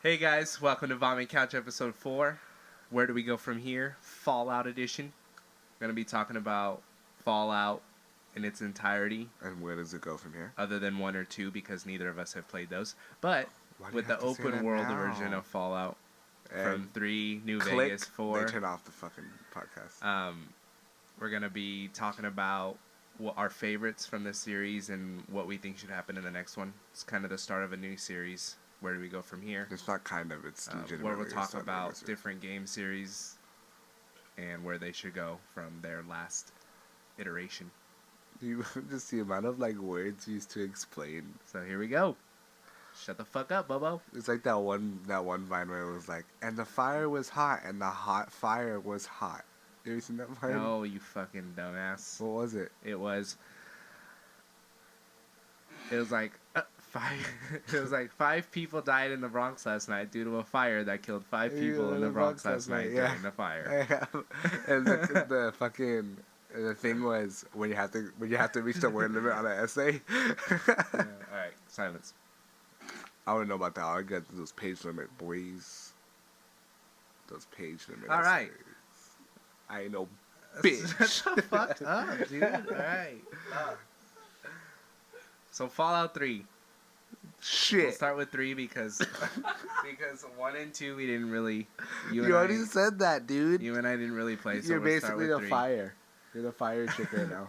Hey guys, welcome to Vomit Couch episode 4. Where do we go from here? Fallout edition. We're going to be talking about Fallout in its entirety. And where does it go from here? Other than 1 or 2 because neither of us have played those. But Why do with you the have to say open that world now? version of Fallout from And 3, New click, Vegas 4. They turn off the fucking podcast. We're going to be talking about our favorites from this series and what we think should happen in the next one. It's kind of the start of a new series. Where do we go from here? It's not kind of. It's legitimately. Where we'll talk a about series. different game series and where they should go from their last iteration. You just the amount of like words used to explain. So here we go. Shut the fuck up, Bobo. It's like that one vine where it was like, and the fire was hot, and the hot fire was hot. You ever seen that vine? No, you fucking dumbass. What was it? It was like 5. It was like 5 people died in the Bronx last night due to a fire that killed 5 people in the Bronx last night during the fire. And the fucking the thing was when you have to reach the word limit on an essay. Yeah, all right, silence. I want to know about that. I get those page limit boys. Those page limit. All right. essays. I ain't no bitch. Shut the fuck up, dude. All right. So Fallout 3. Shit. We'll start with 3 because 1 and 2 we didn't really. You already said that, dude. You and I didn't really play. So You're we'll start basically with the 3. fire. You're the fire chick right now.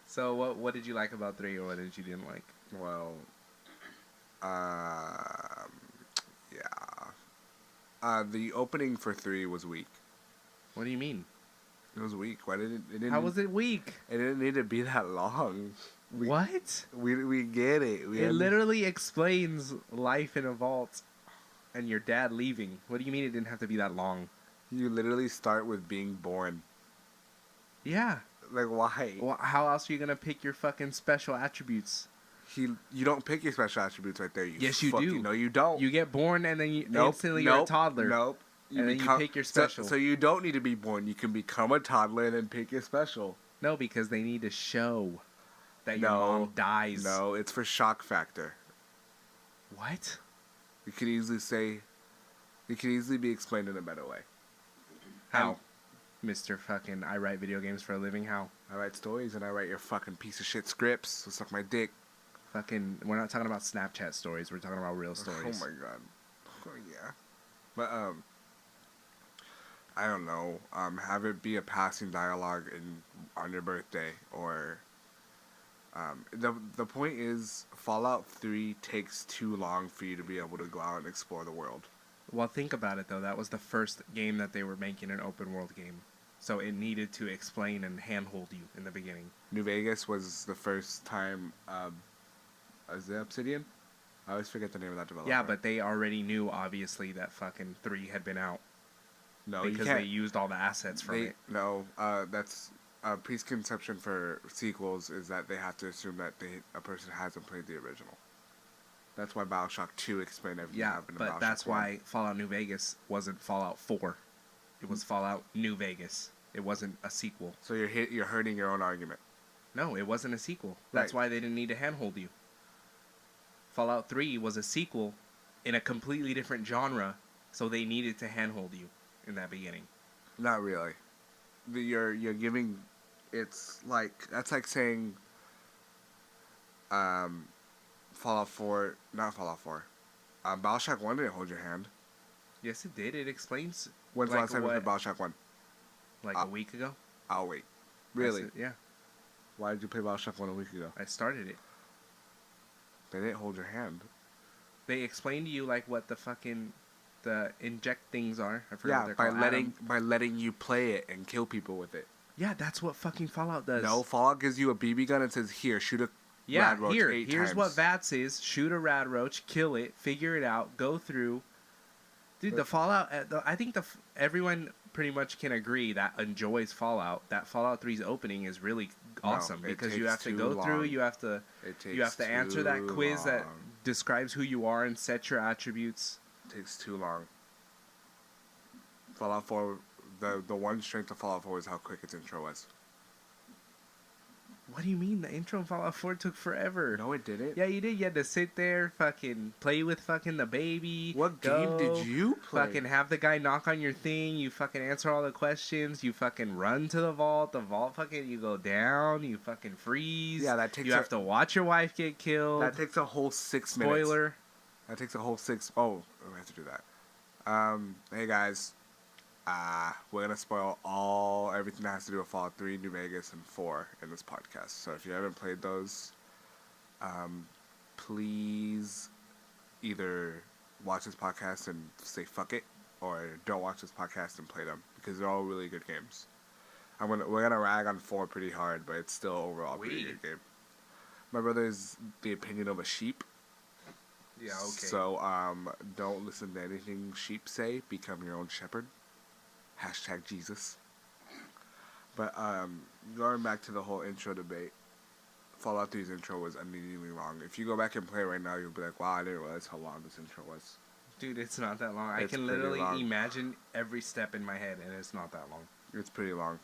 So what did you like about 3, or what did you didn't like? Well, yeah. The opening for 3 was weak. What do you mean? It was weak. Why didn't it? Didn't, How was it weak? It didn't need to be that long. What? We get it. It literally explains life in a vault and your dad leaving. What do you mean it didn't have to be that long? You literally start with being born. Yeah. Like, why? Well, how else are you gonna pick your fucking special attributes? You don't pick your special attributes right there. Yes, you do. No, you don't. You get born and then instantly you're a toddler. Nope. And then you pick your special. So you don't need to be born. You can become a toddler and then pick your special. No, because they need to show that your mom dies. No, it's for shock factor. What? You could easily say, it could easily be explained in a better way. How? Mr. fucking, I write video games for a living. How? I write stories and I write your fucking piece of shit scripts. So suck my dick. Fucking, we're not talking about Snapchat stories. We're talking about real stories. Oh my god. Oh yeah. But I don't know. Have it be a passing dialogue on your birthday, or the point is Fallout 3 takes too long for you to be able to go out and explore the world. Well, think about it though. That was the first game that they were making, an open world game, so it needed to explain and handhold you in the beginning. New Vegas was the first time. Is it Obsidian? I always forget the name of that developer. Yeah, but they already knew obviously that fucking 3 had been out. No, because they used all the assets from it. No, that's preconception for sequels is that they have to assume that a person hasn't played the original. That's why BioShock 2 explained everything that happened in BioShock 1. But that's why Fallout New Vegas wasn't Fallout 4. It was Fallout New Vegas. It wasn't a sequel. So you're hurting your own argument. No, it wasn't a sequel. That's why they didn't need to handhold you. Fallout 3 was a sequel in a completely different genre, so they needed to handhold you in that beginning. Not really. You're giving. It's like that's like saying. Fallout 4, not Fallout 4. BioShock 1 didn't hold your hand. Yes, it did. It explains. When's the last time you played BioShock 1? Like a week ago. Oh wait, really? Yeah. Why did you play BioShock 1 a week ago? I started it. They didn't hold your hand. They explained to you like what the inject things are. I forgot what they're called. by letting you play it and kill people with it. Yeah, that's what fucking Fallout does. No, Fallout gives you a BB gun and says, "Here, shoot a rad roach 8 here's times." what VATS is: shoot a rad roach, kill it, figure it out, go through. Dude, the Fallout. I think everyone pretty much can agree that enjoys Fallout. That Fallout 3's opening is really awesome because you have to go through. You have to answer that quiz that describes who you are and set your attributes. It takes too long. Fallout 4, the one strength of Fallout 4 is how quick its intro was. What do you mean? The intro in Fallout 4 took forever. No, it didn't. Yeah, you did. You had to sit there, fucking play with fucking the baby. What game did you play? Fucking have the guy knock on your thing. You fucking answer all the questions. You fucking run to the vault. The vault fucking, you go down. You fucking freeze. Yeah, that takes. You have to watch your wife get killed. That takes a whole 6 minutes. Spoiler. That takes a whole 6. Oh, we have to do that. Hey guys. We're gonna spoil everything that has to do with Fallout 3, New Vegas, and 4 in this podcast. So if you haven't played those, please either watch this podcast and say fuck it, or don't watch this podcast and play them, because they're all really good games. We're gonna rag on 4 pretty hard, but it's still overall a pretty good game. My brother is the opinion of a sheep. Yeah, okay. So don't listen to anything sheep say. Become your own shepherd. # Jesus. But going back to the whole intro debate, Fallout 3's intro was immediately long. If you go back and play it right now, you'll be like, wow, I didn't realize how long this intro was. Dude, it's not that long. It's I can pretty literally long. imagine every step in my head, and it's not that long. It's pretty long.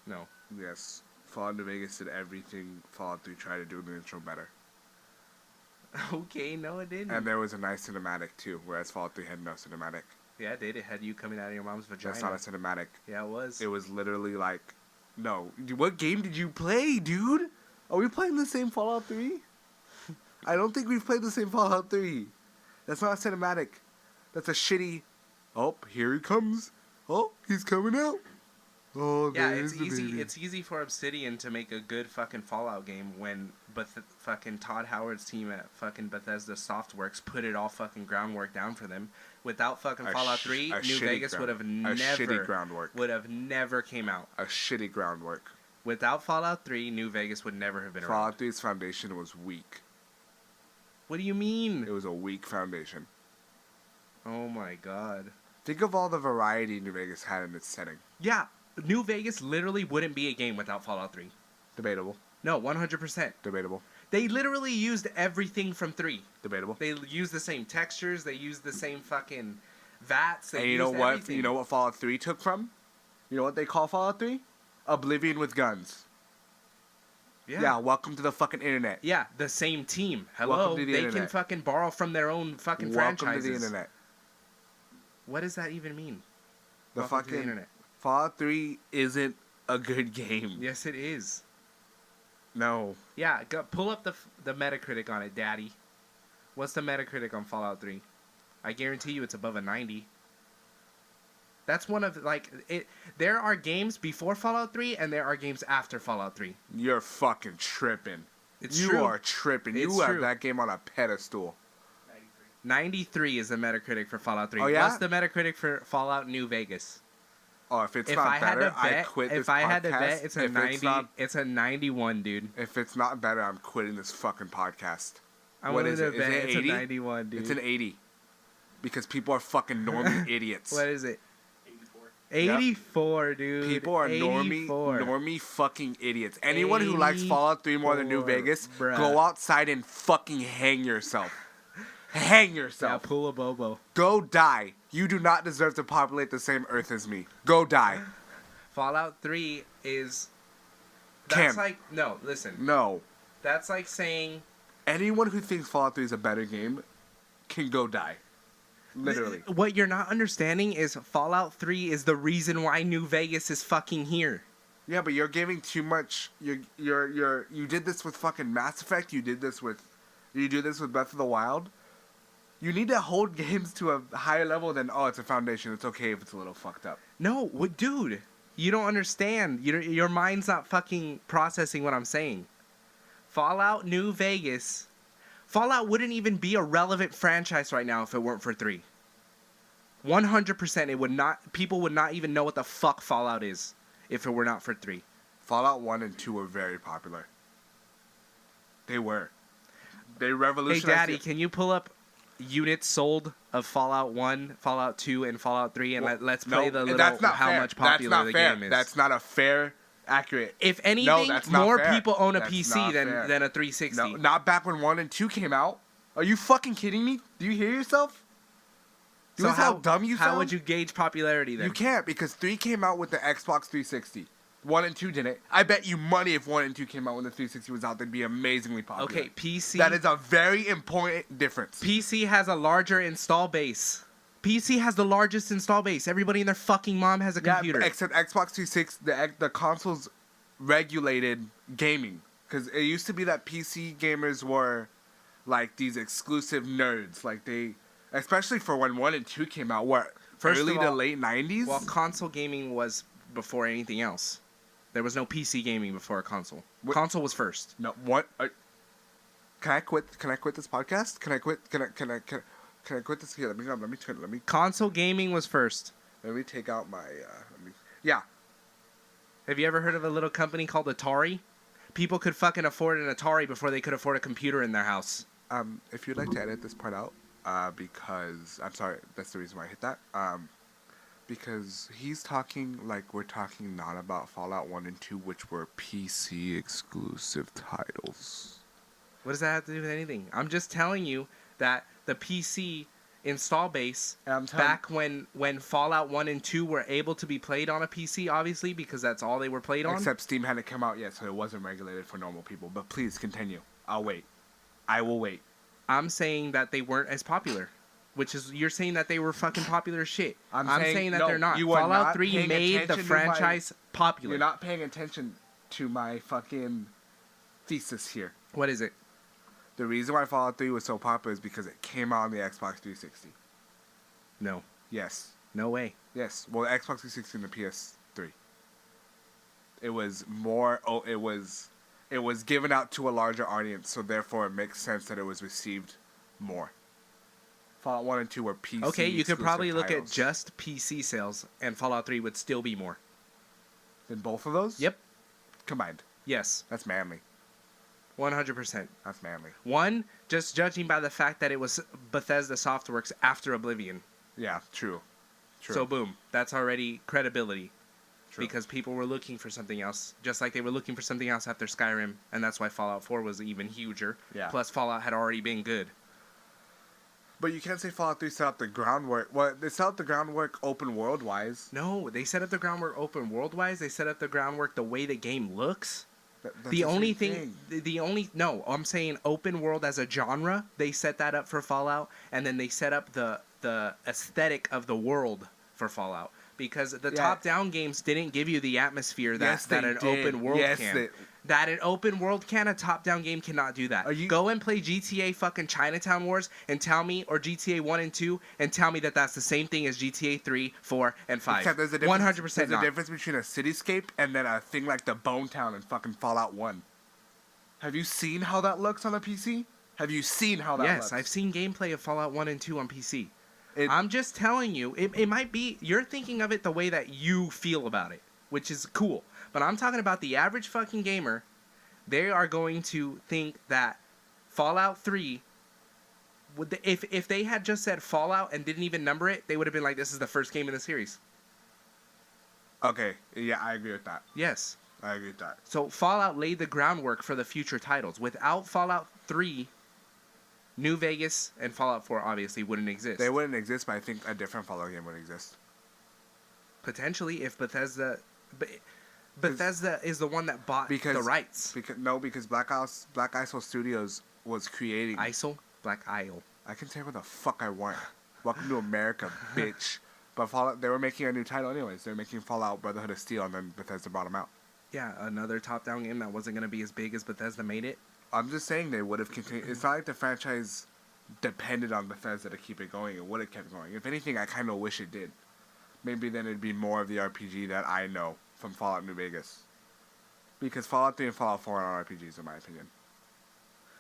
No. Yes. Fallout New Vegas did everything Fallout 3 tried to do in the intro better. Okay, no it didn't. And there was a nice cinematic too, whereas Fallout 3 had no cinematic. Yeah, it did. It had you coming out of your mom's vagina. That's not a cinematic. Yeah, it was. It was literally like, no. What game did you play, dude? Are we playing the same Fallout 3? I don't think we've played the same Fallout 3. That's not a cinematic. That's a shitty, oh, here he comes. Oh, he's coming out. Oh, yeah, there it's is the easy. baby. It's easy for Obsidian to make a good fucking Fallout game when fucking Todd Howard's team at fucking Bethesda Softworks put it all fucking groundwork down for them. Without fucking Fallout 3, New Vegas would have never came out. A shitty groundwork. Without Fallout 3, New Vegas would never have been around. Fallout 3's foundation was weak. What do you mean? It was a weak foundation. Oh my god. Think of all the variety New Vegas had in its setting. Yeah, New Vegas literally wouldn't be a game without Fallout 3. Debatable. No, 100%. Debatable. They literally used everything from 3. Debatable. They used the same textures. They used the same fucking VATs. They and you know what? Everything. You know what Fallout 3 took from? You know what they call Fallout 3? Oblivion with guns. Yeah, welcome to the fucking internet. Yeah, the same team. Hello, Welcome to the they internet. can fucking borrow from their own fucking Welcome franchises. to the internet. What does that even mean? The Welcome fucking to the internet. Fallout 3 isn't a good game. Yes, it is. No. Yeah, pull up the Metacritic on it, Daddy. What's the Metacritic on Fallout 3? I guarantee you it's above a 90. That's one of, like, it. There are games before Fallout 3, and there are games after Fallout 3. You're fucking tripping. It's you true. are tripping. It's you have true. that game on a pedestal. 93 is the Metacritic for Fallout 3. Oh, yeah? What's the Metacritic for Fallout New Vegas? Oh, if it's If not I had better, to bet, I quit this if I had to podcast. bet, it's a If 90. It's a 91, dude. If it's not better, I'm quitting this fucking podcast. I'm What willing is to it? Is bet it it's 80? a 91, dude. It's an 80. Because people are fucking normie idiots. What is it? 84. 84, dude. People are 84. normie fucking idiots. Anyone who likes Fallout 3 more than New 84, Vegas, bruh. go outside and fucking hang yourself. Hang Yeah, yourself. pull a bobo. Go die. You do not deserve to populate the same Earth as me. Go die. Fallout 3 is... Cam. That's like... No, listen. No. That's like saying... Anyone who thinks Fallout 3 is a better game can go die. Literally. What you're not understanding is Fallout 3 is the reason why New Vegas is fucking here. Yeah, but you're giving too much. You did this with fucking Mass Effect. You do this with Breath of the Wild. You need to hold games to a higher level than, oh, it's a foundation. It's okay if it's a little fucked up. No, dude, you don't understand. Your mind's not fucking processing what I'm saying. Fallout New Vegas, Fallout wouldn't even be a relevant franchise right now if it weren't for 3. 100%, it would not. People would not even know what the fuck Fallout is if it were not for 3. Fallout 1 and 2 were very popular. They were. They revolutionized. Hey, Daddy, can you pull up units sold of Fallout 1, Fallout 2, and Fallout 3, and let's play the little that's not how fair. much popular that's not the fair. game is. That's not a fair, accurate. If anything, that's not more fair. people own a That's PC not fair. than a 360. No, not back when 1 and 2 came out. Are you fucking kidding me? Do you hear yourself? So how dumb you sound? How would you gauge popularity then? You can't, because 3 came out with the Xbox 360. 1 and 2 didn't. I bet you money if 1 and 2 came out when the 360 was out, they'd be amazingly popular. Okay, PC. That is a very important difference. PC has a larger install base. PC has the largest install base. Everybody and their fucking mom has a computer. Yeah, except Xbox 360, the consoles regulated gaming. Because it used to be that PC gamers were like these exclusive nerds. Like they, especially for when 1 and 2 came out, what, early to late 90s? Well, console gaming was before anything else. There was no PC gaming before a console. Console was first. No, what? Can I quit? Can I quit this podcast? Can I quit? Can I quit this? Here, let me. Console gaming was first. Let me take out my. Yeah. Have you ever heard of a little company called Atari? People could fucking afford an Atari before they could afford a computer in their house. If you'd like to edit this part out, because I'm sorry, that's the reason why I hit that. Because he's talking like we're talking not about Fallout 1 and 2, which were PC exclusive titles. What does that have to do with anything? I'm just telling you that the PC install base back when Fallout 1 and 2 were able to be played on a PC, obviously, because that's all they were played on. Except Steam hadn't come out yet, so it wasn't regulated for normal people. But please continue. I'll wait. I will wait. I'm saying that they weren't as popular. Which is, you're saying that they were fucking popular as shit. I'm saying that no, they're not. You are Fallout not 3 made the franchise popular. You're not paying attention to my fucking thesis here. What is it? The reason why Fallout 3 was so popular is because it came out on the Xbox 360. No. Yes. No way. Yes. Well, the Xbox 360 and the PS3. It was more. Oh, it was given out to a larger audience, so therefore it makes sense that it was received more. Fallout 1 and 2 were PC. Okay, you could probably titles. look at just PC sales, and Fallout 3 would still be more. In both of those? Yep. Combined. Yes. That's manly. 100%. That's manly. One, just judging by the fact that it was Bethesda Softworks after Oblivion. Yeah, true. So boom, that's already credibility. True. Because people were looking for something else, just like they were looking for something else after Skyrim, and that's why Fallout 4 was even huger. Yeah. Plus, Fallout had already been good. But you can't say Fallout 3 set up the groundwork. Well, they set up the groundwork open world wise. No, they set up the groundwork open world wise. They set up the groundwork the way the game looks. That's The only thing, no, I'm saying open world as a genre. They set that up for Fallout, and then they set up the aesthetic of the world for Fallout. Because the top-down games didn't give you the atmosphere that an open world can. That an open world can, a top-down game cannot do that. Go and play GTA fucking Chinatown Wars and tell me, or GTA 1 and 2, and tell me that that's the same thing as GTA 3, 4, and 5. Except there's a difference, 100% there's not. a difference between a cityscape and then a thing like the Bone Town in fucking Fallout 1. Have you seen how that looks on a PC? Have you seen how that looks? Yes, I've seen gameplay of Fallout 1 and 2 on PC. I'm just telling you, it might be, you're thinking of it the way that you feel about it, which is cool. But I'm talking about the average fucking gamer. They are going to think that Fallout 3, if they had just said Fallout and didn't even number it, they would have been like, this is the first game in the series. Okay, yeah, I agree with that. Yes. I agree with that. So Fallout laid the groundwork for the future titles. Without Fallout 3, New Vegas and Fallout 4 obviously wouldn't exist. They wouldn't exist, but I think a different Fallout game would exist. Potentially, if Bethesda is the one that bought the rights. Because Black ISO Studios was creating... ISO? Black Isle. I can say what the fuck I want. Welcome to America, bitch. But Fallout, they were making a new title anyways. They were making Fallout Brotherhood of Steel, and then Bethesda brought them out. Yeah, another top-down game that wasn't going to be as big as Bethesda made it. I'm just saying they would have continued. It's not like the franchise depended on Bethesda to keep it going. It would have kept going. If anything, I kind of wish it did. Maybe then it'd be more of the RPG that I know from Fallout New Vegas. Because Fallout 3 and Fallout 4 are RPGs, in my opinion.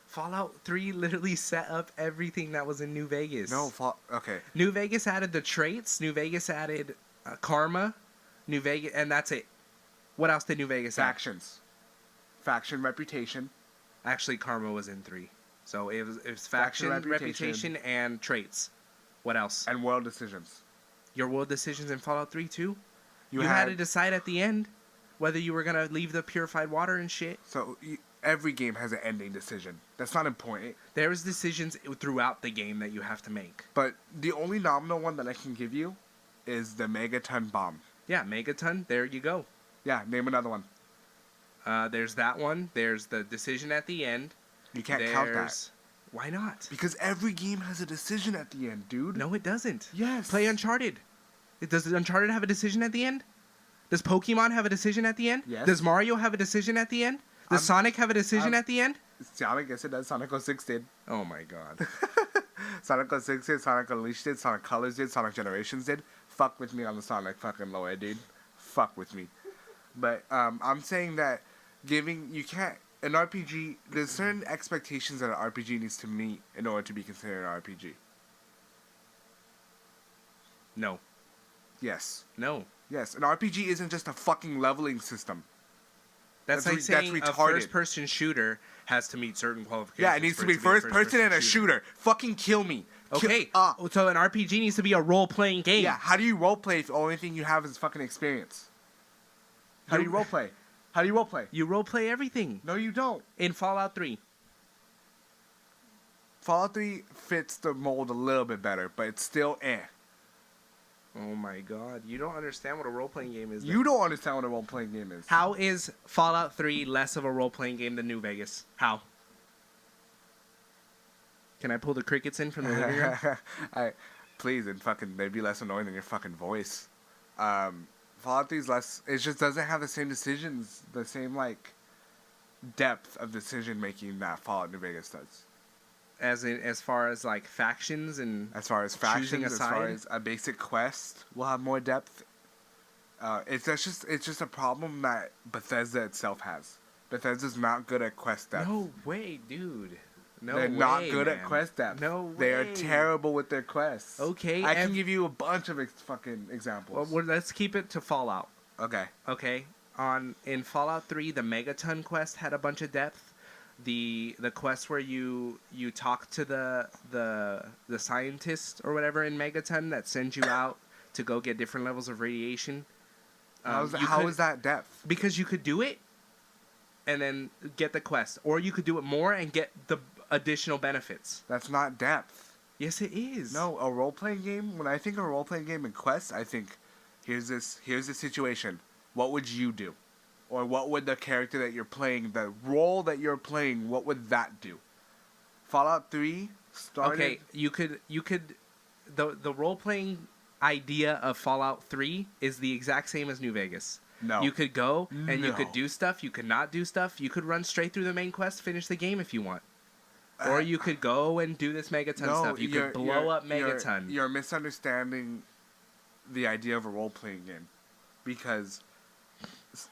Fallout 3 literally set up everything that was in New Vegas. No, okay. New Vegas added the traits. New Vegas added karma. New Vegas, and that's it. What else did New Vegas add? Factions. Faction reputation. Actually, karma was in 3. So it was faction, reputation, and traits. What else? And world decisions. Your world decisions in Fallout 3 too? You had to decide at the end whether you were going to leave the purified water and shit. So every game has an ending decision. That's not important. There's decisions throughout the game that you have to make. But the only nominal one that I can give you is the Megaton Bomb. Yeah, Megaton. There you go. Yeah, name another one. There's that one. There's the decision at the end. You can't count that. Why not? Because every game has a decision at the end, dude. No, it doesn't. Yes. Play Uncharted. Does Uncharted have a decision at the end? Does Pokemon have a decision at the end? Yes. Does Mario have a decision at the end? Does Sonic have a decision at the end? Sonic, yes it does. Sonic 06 did. Oh my god. Sonic 06 did, Sonic Unleashed did, Sonic Colors did, Sonic Generations did. Fuck with me on the Sonic fucking lore, dude. Fuck with me. But I'm saying that you can't, an RPG, there's certain expectations that an RPG needs to meet in order to be considered an RPG. No. Yes. No. Yes, an RPG isn't just a fucking leveling system. That's like saying a first-person shooter has to meet certain qualifications. Yeah, it needs to be first person and a shooter. Fucking kill me. Okay, so an RPG needs to be a role-playing game. Yeah, how do you roleplay if the only thing you have is fucking experience? How do you roleplay? How do you roleplay? You roleplay everything. No, you don't. In Fallout 3. Fallout 3 fits the mold a little bit better, but it's still eh. Oh my god, you don't understand what a role-playing game is. You don't understand what a role-playing game is. How is Fallout 3 less of a role-playing game than New Vegas? How? Can I pull the crickets in from the living room? Please, and fucking, they'd be less annoying than your fucking voice. Fallout 3 is less, it just doesn't have the same decisions, the same, like, depth of decision-making that Fallout New Vegas does. As far as like factions and as far as a basic quest will have more depth. It's just a problem that Bethesda itself has. Bethesda's not good at quest depth. No way, dude. They're not good at quest depth. No way. They are terrible with their quests. Okay, I can give you a bunch of fucking examples. Well, let's keep it to Fallout. Okay. Okay. In Fallout 3, the Megaton quest had a bunch of depth. The quest where you talk to the scientist or whatever in Megaton that sends you out to go get different levels of radiation. How is that depth? Because you could do it and then get the quest, or you could do it more and get the additional benefits. That's not depth. Yes, it is. No, a role playing game. When I think of a role playing game in quests, I think here's the situation. What would you do? Or what would the character that you're playing, the role that you're playing, what would that do? Fallout 3 started... Okay, you could the role-playing idea of Fallout 3 is the exact same as New Vegas. No. You could go and you could do stuff, you could not do stuff, you could run straight through the main quest, finish the game if you want. Or you could go and do this Megaton stuff. You could blow up Megaton. You're misunderstanding the idea of a role-playing game. Because...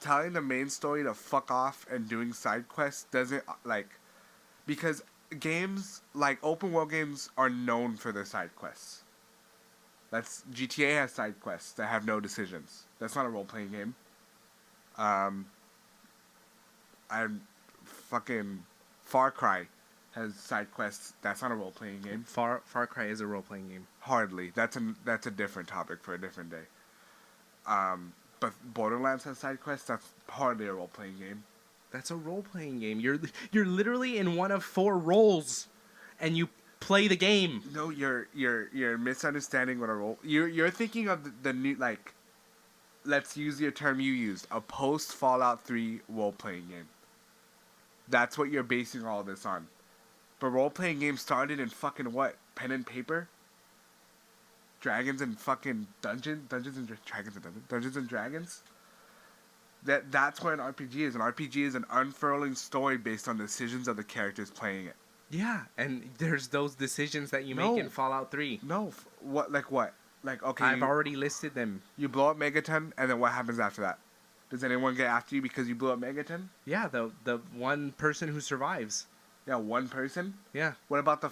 telling the main story to fuck off and doing side quests doesn't, like... Because games, like open world games, are known for their side quests. GTA has side quests that have no decisions. That's not a role-playing game. Fucking Far Cry has side quests. That's not a role-playing game. Far Cry is a role-playing game. Hardly. That's a different topic for a different day. But Borderlands has side quests. That's hardly a role-playing game. That's a role-playing game. You're literally in one of 4 roles, and you play the game. No, you're misunderstanding what a role. You're thinking of the new, like, let's use your term you used, a post Fallout 3 role-playing game. That's what you're basing all this on. But role-playing games started in fucking what? Pen and paper? Dragons and fucking Dungeons and Dragons? That's what an RPG is. An RPG is an unfurling story based on decisions of the characters playing it. Yeah, and there's those decisions that you make in Fallout 3. No, what? Like what? Like, okay, I've already listed them. You blow up Megaton, and then what happens after that? Does anyone get after you because you blew up Megaton? Yeah, the one person who survives. Yeah, one person? Yeah. What about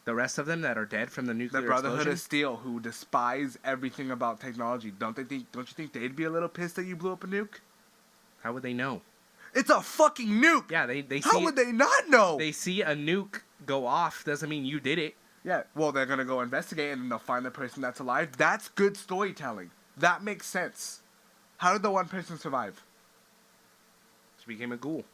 the rest of them that are dead from the nuclear explosion? The Brotherhood explosion? of Steel, who despise everything about technology. Don't you think they'd be a little pissed that you blew up a nuke? How would they know? It's a fucking nuke! Yeah, they see... How would they not know? They see a nuke go off, doesn't mean you did it. Yeah, well, they're gonna go investigate and then they'll find the person that's alive. That's good storytelling. That makes sense. How did the one person survive? She became a ghoul.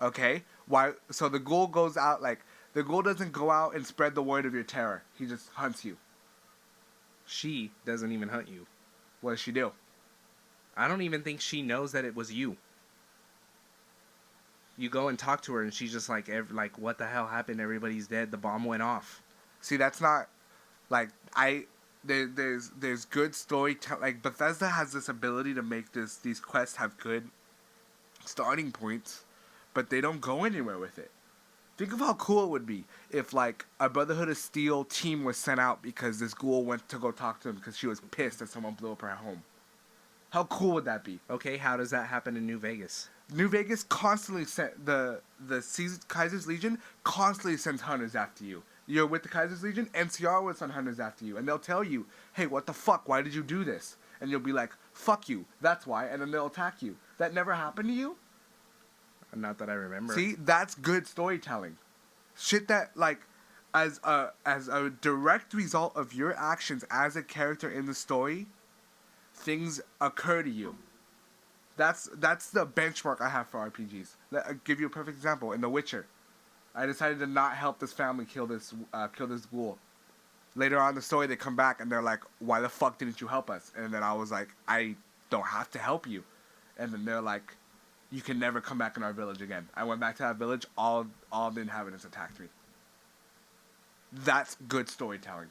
Okay. Why? So the ghoul goes out, like, the ghoul doesn't go out and spread the word of your terror. He just hunts you. She doesn't even hunt you. What does she do? I don't even think she knows that it was you. You go and talk to her, and she's just like, like, what the hell happened? Everybody's dead. The bomb went off. See, that's not like there's good storytelling. Like Bethesda has this ability to make these quests have good starting points, but they don't go anywhere with it. Think of how cool it would be if like a Brotherhood of Steel team was sent out because this ghoul went to go talk to him because she was pissed that someone blew up her home. How cool would that be? Okay, how does that happen in New Vegas? New Vegas constantly sent the Kaiser's Legion constantly sends hunters after you. You're with the Kaiser's Legion, NCR will send hunters after you, and they'll tell you, "Hey, what the fuck? Why did you do this?" And you'll be like, "Fuck you. That's why." And then they'll attack you. That never happened to you? Not that I remember. See, that's good storytelling. Shit that like, as a direct result of your actions as a character in the story, things occur to you. That's the benchmark I have for RPGs. I'll give you a perfect example. In The Witcher, I decided to not help this family kill this ghoul. Later on in the story, they come back and they're like, "Why the fuck didn't you help us?" And then I was like, "I don't have to help you." And then they're like, "You can never come back in our village again." I went back to that village. All the inhabitants attacked me. That's good storytelling.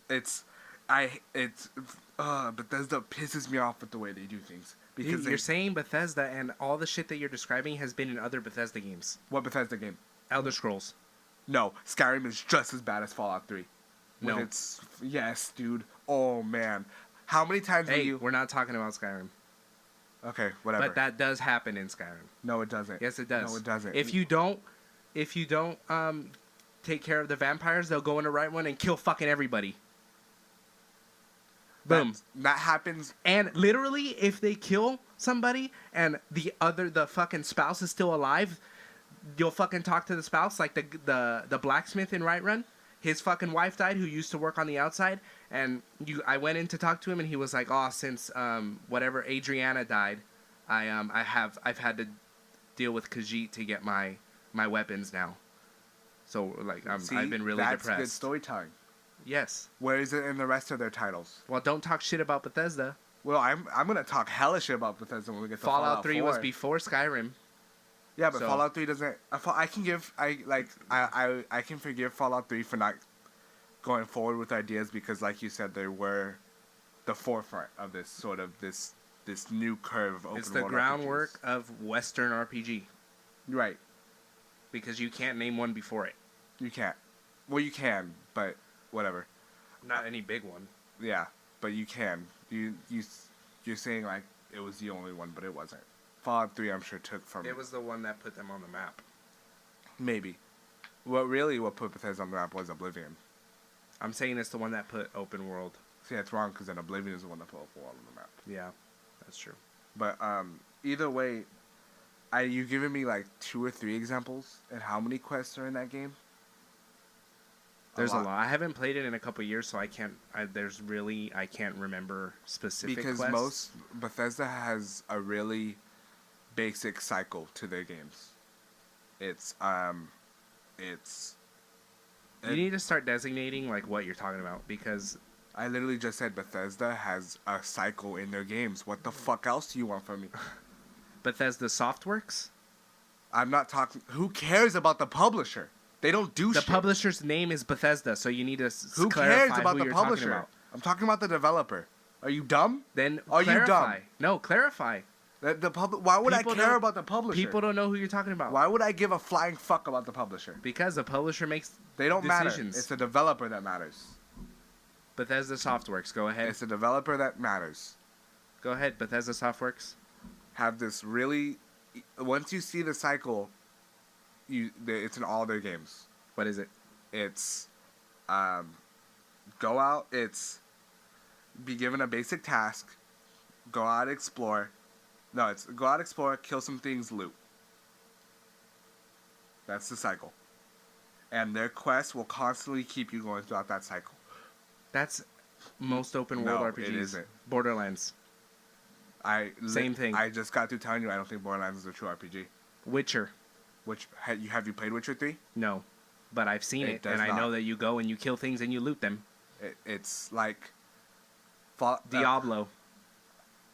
Bethesda pisses me off with the way they do things. Because Dude, you're saying Bethesda, and all the shit that you're describing has been in other Bethesda games. What Bethesda game? Elder Scrolls. No, Skyrim is just as bad as Fallout 3. No. Yes, dude. Oh, man. How many times Hey, do you... we're not talking about Skyrim. Okay, whatever. But that does happen in Skyrim. No, it doesn't. Yes, it does. No, it doesn't. If you don't take care of the vampires, they'll go in the right one and kill fucking everybody. Boom. That happens. And literally, if they kill somebody and the fucking spouse is still alive, you'll fucking talk to the spouse, like the blacksmith in Run. His fucking wife died, who used to work on the outside, and I went in to talk to him, and he was like, "Oh, since whatever Adriana died, I've had to deal with Khajiit to get my weapons now. So like I've been really depressed." That's good storytelling. Yes. Where is it in the rest of their titles? Well, don't talk shit about Bethesda. Well, I'm gonna talk hella shit about Bethesda when we get to Fallout 3 4. was before Skyrim. Yeah, but Fallout 3 doesn't. I can forgive Fallout 3 for not going forward with ideas because, like you said, they were the forefront of this sort of this new curve of open world. It's the groundwork of Western RPG. Right. Because you can't name one before it. You can't. Well, you can, but whatever. Not any big one. Yeah, but you can. You're saying like it was the only one, but it wasn't. Fallout 3, I'm sure, took from... It was the one that put them on the map. Maybe. What put Bethesda on the map was Oblivion. I'm saying it's the one that put open world. See, that's wrong, because then Oblivion is the one that put open world on the map. Yeah, that's true. But either way, you've given me like 2 or 3 examples, and how many quests are in that game? There's a lot. I haven't played it in a couple years, so I can't remember specific quests. Because most Bethesda has a really basic cycle to their games. You need to start designating like what you're talking about, because I literally just said Bethesda has a cycle in their games. What the fuck else do you want from me? Bethesda Softworks? I'm not talking... Who cares about the publisher? They don't do shit. The publisher's name is Bethesda, so you need to Who cares about the publisher? I'm talking about the developer. Are you dumb? Then Are clarify. you dumb? No, clarify. Why would I care about the publisher? People don't know who you're talking about. Why would I give a flying fuck about the publisher? Because the publisher makes They don't decisions. matter. It's the developer that matters. Bethesda Softworks, go ahead. It's the developer that matters. Go ahead, Bethesda Softworks. Have this really... Once you see the cycle, it's in all their games. What is it? It's go out. It's be given a basic task. Go out, explore. No, it's go out, explore, kill some things, loot. That's the cycle. And their quests will constantly keep you going throughout that cycle. That's most open world RPGs. It isn't. Borderlands. Same thing. I just got through telling you I don't think Borderlands is a true RPG. Witcher. Have you played Witcher 3? No. But I've seen it, and I know that you go and you kill things and you loot them. It's like... Diablo.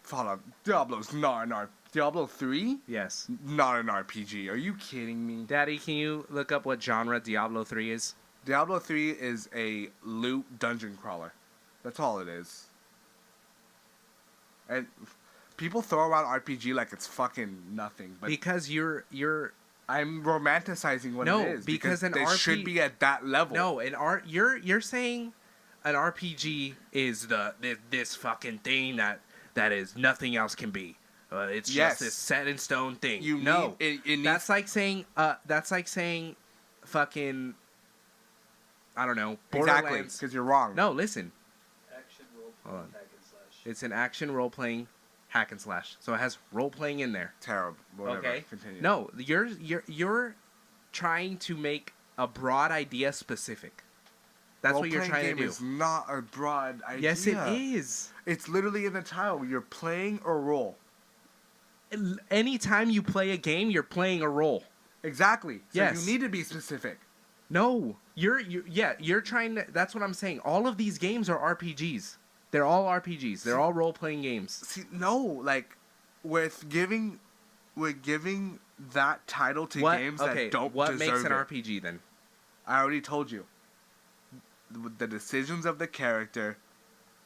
Fallout Diablo's not an Diablo 3? Yes. Not an RPG. Are you kidding me? Daddy, can you look up what genre Diablo 3 is? Diablo 3 is a loot dungeon crawler. That's all it is. And people throw around RPG like it's fucking nothing, but Because you're I'm romanticizing what No, it is because an they should be at that level. no, you're saying an RPG is this fucking thing that is nothing else can be. It's Yes. just this set in stone thing. You no, need, it needs, that's like saying fucking I don't know, exactly Borderlands. because you're wrong. No, listen. Action role Hold on. hack and slash. It's an action role playing hack and slash. So it has role playing in there. Terrible. Whatever. Okay. Continue. No, you're trying to make a broad idea specific. That's what you're trying to do. Is not a broad idea. Yes, it is. It's literally in the title. You're playing a role. Anytime you play a game, you're playing a role. Exactly. So Yes. you need to be specific. No, you're trying to. That's what I'm saying. All of these games are RPGs. They're all RPGs. They're all role playing games. See, no, like with giving that title to games that don't what deserve makes an it. RPG then? I already told you. The decisions of the character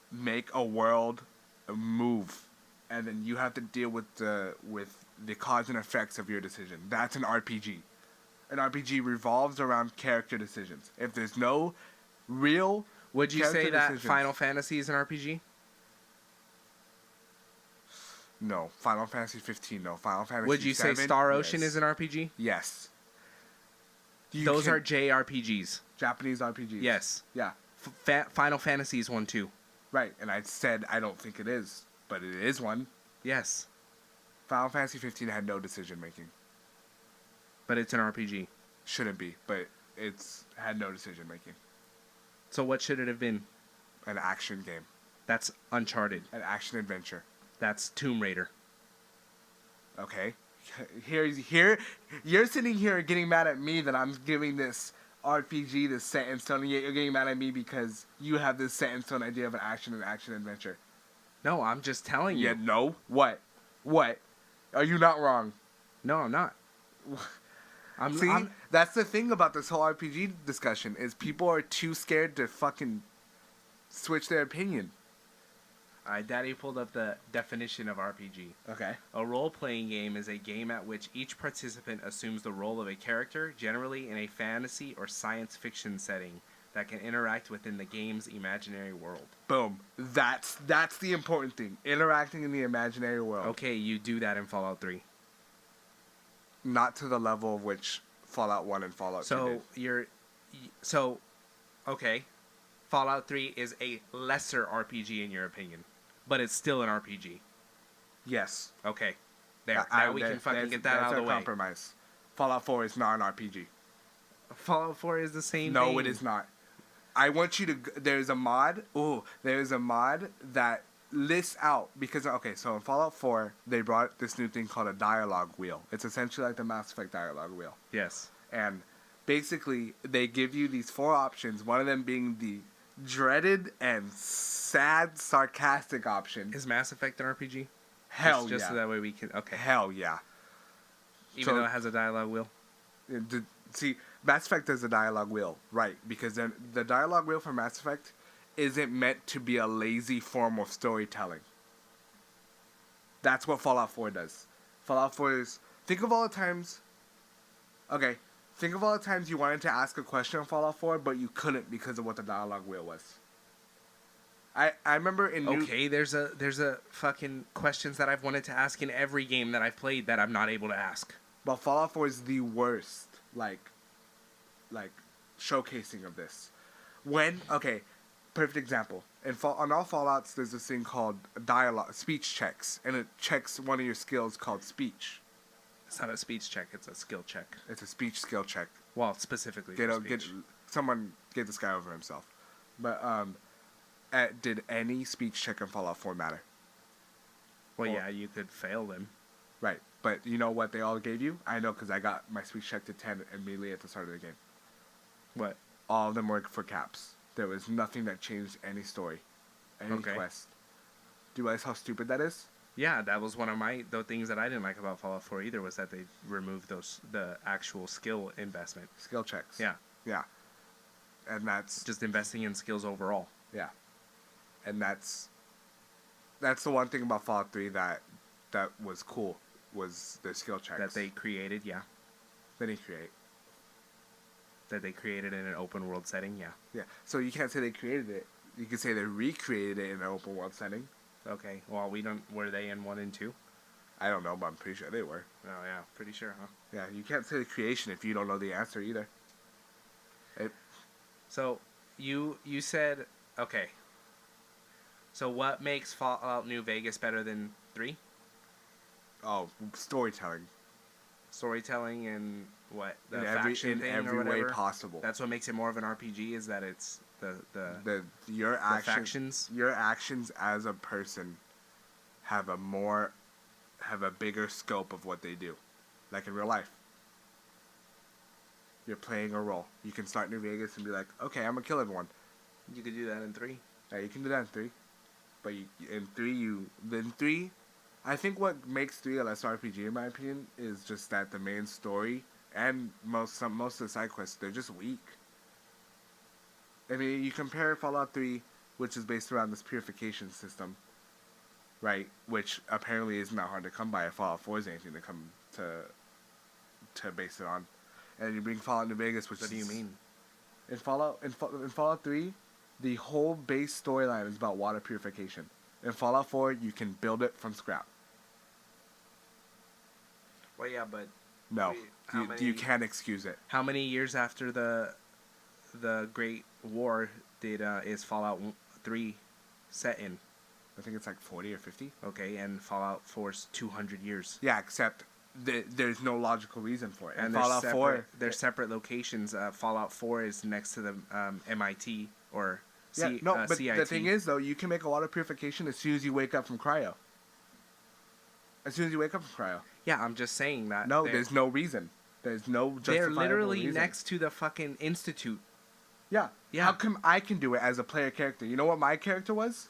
make a world move, and then you have to deal with the cause and effects of your decision. That's an RPG. An RPG revolves around character decisions. If there's no real Would you character say that decisions- Final Fantasy is an RPG? No, Final Fantasy 15. No, Final Fantasy. Would you say 7, Star Ocean yes. is an RPG? Yes. Those are JRPGs. Japanese RPGs. Yes. Yeah. Final Fantasy is one too. Right, and I said I don't think it is, but it is one. Yes, Final Fantasy 15 had no decision making. but it's an RPG. Shouldn't be, but it's had no decision making. So what should it have been? An action game, That's Uncharted. an action adventure. That's Tomb Raider. Okay, here you're sitting here getting mad at me that I'm giving this RPG this set in stone, and yet you're getting mad at me because you have this set in stone idea of an action adventure. No, I'm just telling you. Yeah, no, what? Are you not wrong? No, I'm not. See, that's the thing about this whole RPG discussion is people are too scared to fucking switch their opinion. Alright, Daddy pulled up the definition of RPG. Okay. A role-playing game is a game at which each participant assumes the role of a character, generally in a fantasy or science fiction setting, that can interact within the game's imaginary world. Boom. That's the important thing. Interacting in the imaginary world. Okay, you do that in Fallout 3. Not to the level of which Fallout 1 and Fallout 2 did. Okay, Fallout 3 is a lesser RPG in your opinion, but it's still an RPG. Yes. Okay, there. Now we can fucking get that out of the way. Compromise. Fallout 4 is not an RPG. Fallout 4 is the same No, thing. it is not. I want you to. There's a mod. There's a mod that lists out because so in Fallout 4 they brought this new thing called a dialogue wheel. It's essentially like the Mass Effect dialogue wheel, Yes. and basically they give you these 4 options. One of them being the dreaded and sad, sarcastic option. Is Mass Effect an RPG? Hell Just so yeah. that way we can. Okay. Hell yeah. Even So- though it has a dialogue wheel. See, Mass Effect does a dialogue wheel, right? Because then the dialogue wheel for Mass Effect isn't meant to be a lazy form of storytelling. That's what Fallout 4 does. Fallout 4 is... Think of all the times you wanted to ask a question on Fallout 4, but you couldn't because of what the dialogue wheel was. I remember in Okay, there's a fucking questions that I've wanted to ask in every game that I've played that I'm not able to ask. But Fallout 4 is the worst, like showcasing of this. Perfect example. On all Fallouts, there's this thing called speech checks, and it checks one of your skills called speech. It's not a speech check; it's a skill check. It's a speech skill check. Well, specifically for speech. Someone get this guy over himself. But did any speech check in Fallout 4 matter? Well, yeah, you could fail them. Right, but you know what they all gave you? I know because I got my speech check to 10 immediately at the start of the game. What? All of them were for caps. There was nothing that changed any story, any Okay. quest. Do you realize how stupid that is? Yeah, that was one of the things that I didn't like about Fallout 4 either, was that they removed the actual skill investment. Skill checks. Yeah, Yeah. And that's just investing in skills overall. yeah. And that's the one thing about Fallout 3 that was cool, was the skill checks That they created, yeah. that he create. That they created in an open world setting, yeah. Yeah. So you can't say they created it. You can say they recreated it in an open world setting. Okay, well, were they in 1 and 2? I don't know, but I'm pretty sure they were. Oh, yeah, pretty sure, huh? Yeah, you can't say the creation if you don't know the answer either. So, you said, okay. So what makes Fallout New Vegas better than 3? Oh, storytelling. Storytelling and what? The In faction thing or every whatever? way possible. That's what makes it more of an RPG, is that it's Your factions? Your actions as a person have a bigger scope of what they do. Like in real life. You're playing a role. You can start New Vegas and be like, okay, I'm gonna kill everyone. You could do that in 3. Yeah, you can do that in 3. But in 3, I think what makes 3 a less RPG, in my opinion, is just that the main story and most of the side quests, they're just weak. I mean, you compare Fallout 3, which is based around this purification system, right? Which apparently isn't that hard to come by. If Fallout 4 is anything to come to base it on, and you bring Fallout New Vegas, which What do you mean? in Fallout 3, the whole base storyline is about water purification. In Fallout 4, you can build it from scrap. Well, yeah, but No, you can't excuse it. how many years after the Great War is Fallout 3 set in? I think it's like 40 or 50. Okay, and Fallout 4's 200 years. Yeah, except there's no logical reason for it. And Fallout 4, they're separate locations. Fallout 4 is next to the MIT or but CIT. the thing is, though, you can make a water purification as soon as you wake up from cryo. As soon as you wake up from cryo. Yeah, I'm just saying that. No, there's no reason. There's no justifiable They're literally reason. next to the fucking institute. Yeah. Yeah. How come I can do it as a player character? You know what my character was?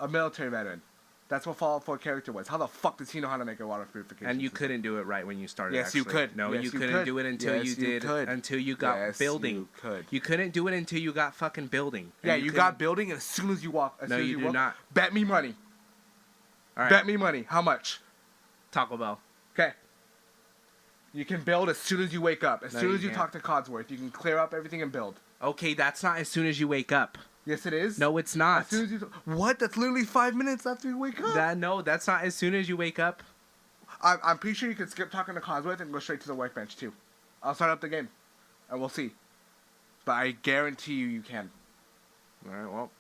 A military veteran. That's what Fallout 4 character was. How the fuck does he know how to make a water purification And you system? couldn't do it right when you started. Yes, you actually. could. No, Yes, you you couldn't could. do it until Yes, you you did. could. Until you got Yes, building. you could. You couldn't do it until you got fucking building. Yeah, And you couldn't- got building as soon as you walk. As No, soon as you do walk, not. Bet me money. All right. Bet me money. How much? Taco Bell. Okay. You can build as soon as you wake up. As No, soon you as you can't. talk to Codsworth, you can clear up everything and build. Okay, that's not as soon as you wake up. Yes, it is. No, it's not. As soon as you what? That's literally 5 minutes after you wake up. That's not as soon as you wake up. I'm pretty sure you could skip talking to Codsworth and go straight to the workbench too. I'll start up the game, and we'll see. But I guarantee you can. All right, well,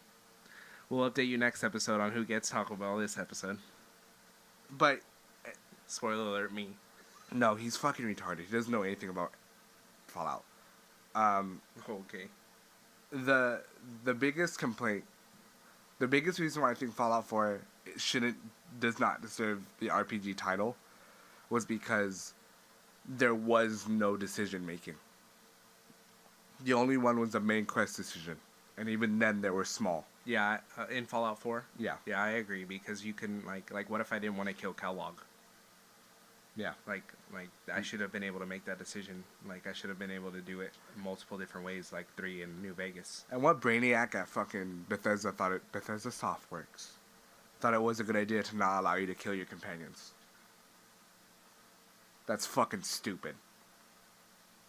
we'll update you next episode on who gets Taco Bell this episode. But Spoiler alert, me. no, he's fucking retarded. He doesn't know anything about Fallout. Okay. The biggest complaint, the biggest reason why I think Fallout 4 does not deserve the RPG title, was because there was no decision making. The only one was the main quest decision, and even then they were small. Yeah, in Fallout 4? Yeah. Yeah, I agree, because you can, like, what if I didn't want to kill Kellogg? Yeah. Like, I should have been able to make that decision. Like, I should have been able to do it multiple different ways, like 3 in New Vegas. And what brainiac at fucking Bethesda Bethesda Softworks thought it was a good idea to not allow you to kill your companions? That's fucking stupid.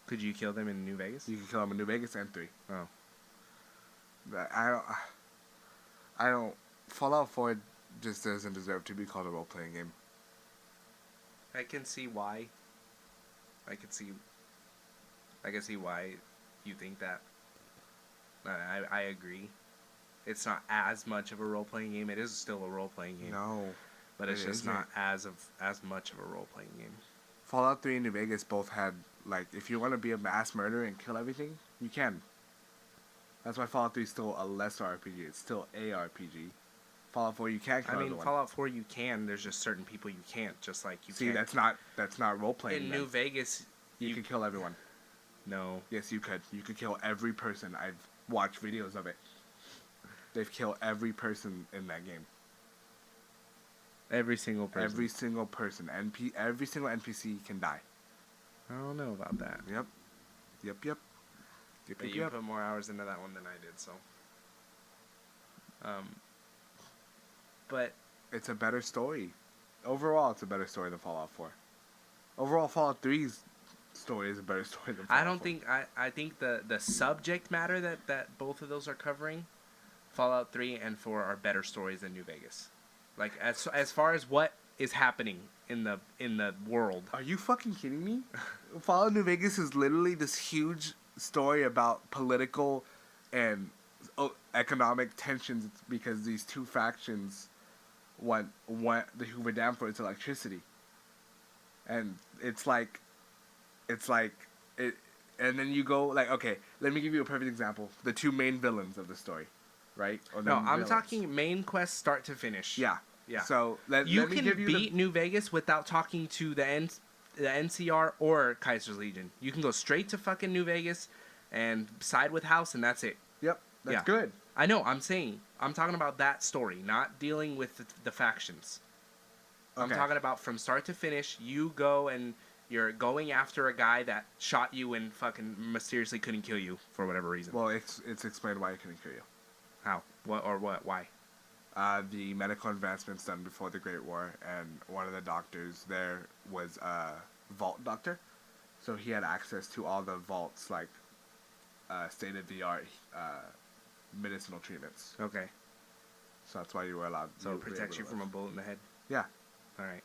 Could you kill them in New Vegas? You can kill them in New Vegas and 3. Oh. I don't. Fallout 4 just doesn't deserve to be called a role-playing game. I can see why. I can see why you think that. I agree. It's not as much of a role-playing game. It is still a role-playing game. No. But it's it just isn't. not as much of a role-playing game. Fallout 3 and New Vegas both had, like, if you want to be a mass murderer and kill everything, you can. That's why Fallout 3 is still a lesser RPG. It's still a RPG. Fallout 4, you can't kill everyone. Fallout 4 you can. There's just certain people you can't. Just like you See, can't. that's not role playing. In New Vegas, you could kill everyone. No. Yes, you could. You could kill every person. I've watched videos of it. They've killed every person in that game. Every single person. Every single person. Every single NPC can die. I don't know about that. Yep. Yep. But you put more hours into that one than I did, so. But it's a better story. Overall, it's a better story than Fallout 4. Overall, Fallout 3's story is a better story than Fallout 4. I think the subject matter that both of those are covering, Fallout 3 and 4 are better stories than New Vegas. Like as far as what is happening in the world. Are you fucking kidding me? Fallout New Vegas is literally this huge story about political and economic tensions because these two factions want the Hoover Dam for its electricity. And it's like it, and then you go like, okay, let me give you a perfect example. The two main villains of the story, right? Or no, I'm villains. talking main quest start to finish. Yeah. Yeah. So let me give you beat New Vegas without talking to the NCR or Kaiser's Legion. You can go straight to fucking New Vegas and side with House, and that's it. Yep, that's good. I know. I'm talking about that story, not dealing with the factions. Okay. I'm talking about from start to finish. You go and you're going after a guy that shot you and fucking mysteriously couldn't kill you for whatever reason. Well, it's explained why he couldn't kill you. How? What or what? Why? The medical advancements done before the Great War, and one of the doctors there was a vault doctor, so he had access to all the vaults, like state-of-the-art medicinal treatments. Okay. So that's why you were allowed. So it protects you from a bullet in the head? Yeah. All right.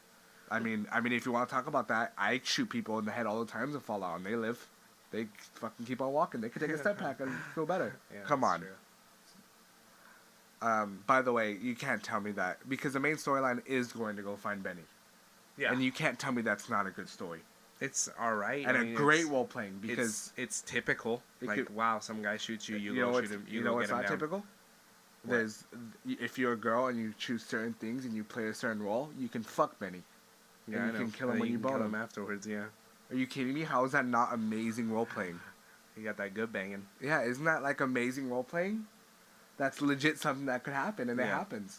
I mean, if you want to talk about that, I shoot people in the head all the time in Fallout, and they live. They fucking keep on walking. They can take a step back and feel better. Yeah, Come on. True. By the way, you can't tell me that, because the main storyline is going to go find Benny. Yeah. And you can't tell me that's not a good story. It's all right. And a great role playing, because it's typical. Wow, some guy shoots you, you go shoot him. You know what's not down. typical? What? If you're a girl and you choose certain things and you play a certain role, you can fuck Benny. Yeah, and you can kill him when you bone him afterwards. Yeah. Are you kidding me? How is that not amazing role playing? You got that good banging. Yeah, isn't that like amazing role playing? That's legit something that could happen, and it happens.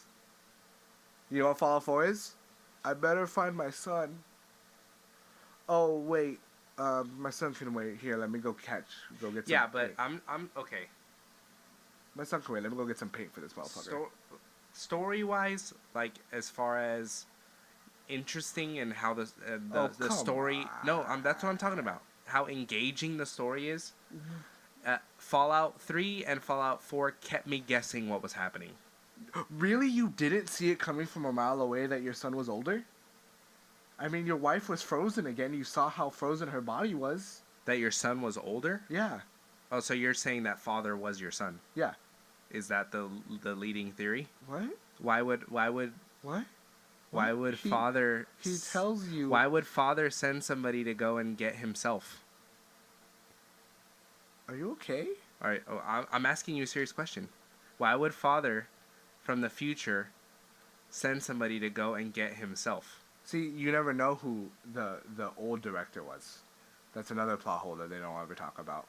You know what Fallout 4 is? I better find my son. Oh wait, my son can wait. Here, let me go get some. Yeah, but paint. I'm okay. My son can wait. Let me go get some paint for this motherfucker. Story wise, like as far as interesting and how the story. On. No, that's what I'm talking about. How engaging the story is. Fallout 3 and Fallout 4 kept me guessing what was happening. Really? You didn't see it coming from a mile away that your son was older? I mean, your wife was frozen again. You saw how frozen her body was. That your son was older? Yeah. Oh, so you're saying that father was your son? Yeah. Is that the leading theory? What? Why would What? Why would father... He tells you... Why would father send somebody to go and get himself? Are you okay? All right. Oh, I'm asking you a serious question. Why would father from the future send somebody to go and get himself? See, you never know who the old director was. That's another plot hole that they don't ever talk about.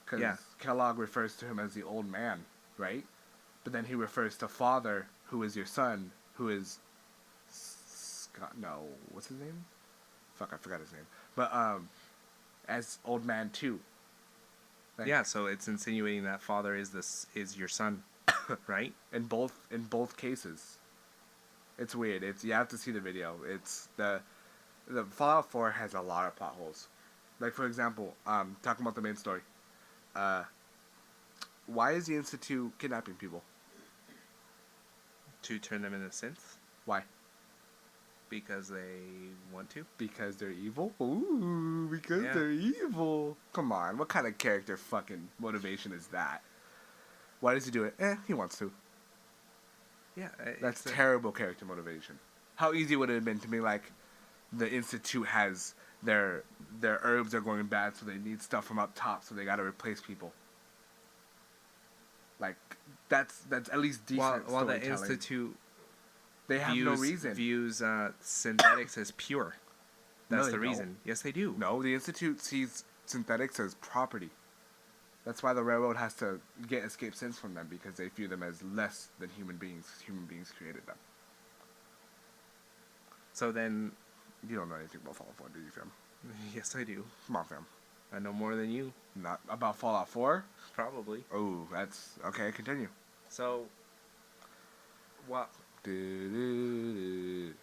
Because Kellogg refers to him as the old man, right? But then he refers to father, who is your son, who is Scott. No, what's his name? Fuck, I forgot his name. But as old man too. Like, yeah, so it's insinuating that father is your son, right? In both cases. It's weird. You have to see the video. It's the Fallout 4 has a lot of plot holes. Like, for example, talking about the main story. Why is the Institute kidnapping people? To turn them into synths? Why? Because they want to? Because they're evil? Ooh, because they're evil. Come on, what kind of character fucking motivation is that? Why does he do it? He wants to. Yeah. That's terrible character motivation. How easy would it have been to be like, the Institute has their herbs are going bad, so they need stuff from up top, so they gotta replace people. Like, that's at least decent while the storytelling. Institute... They have no reason. Views synthetics as pure. That's the reason. Don't. Yes, they do. No, the Institute sees synthetics as property. That's why the railroad has to get escape synths from them, because they view them as less than human beings. Human beings created them. So then, You don't know anything about Fallout 4, do you, fam? yes, I do. Come on, fam. I know more than you, Not about Fallout 4? probably. Oh, that's... Okay, continue. So, what? Do-do-do.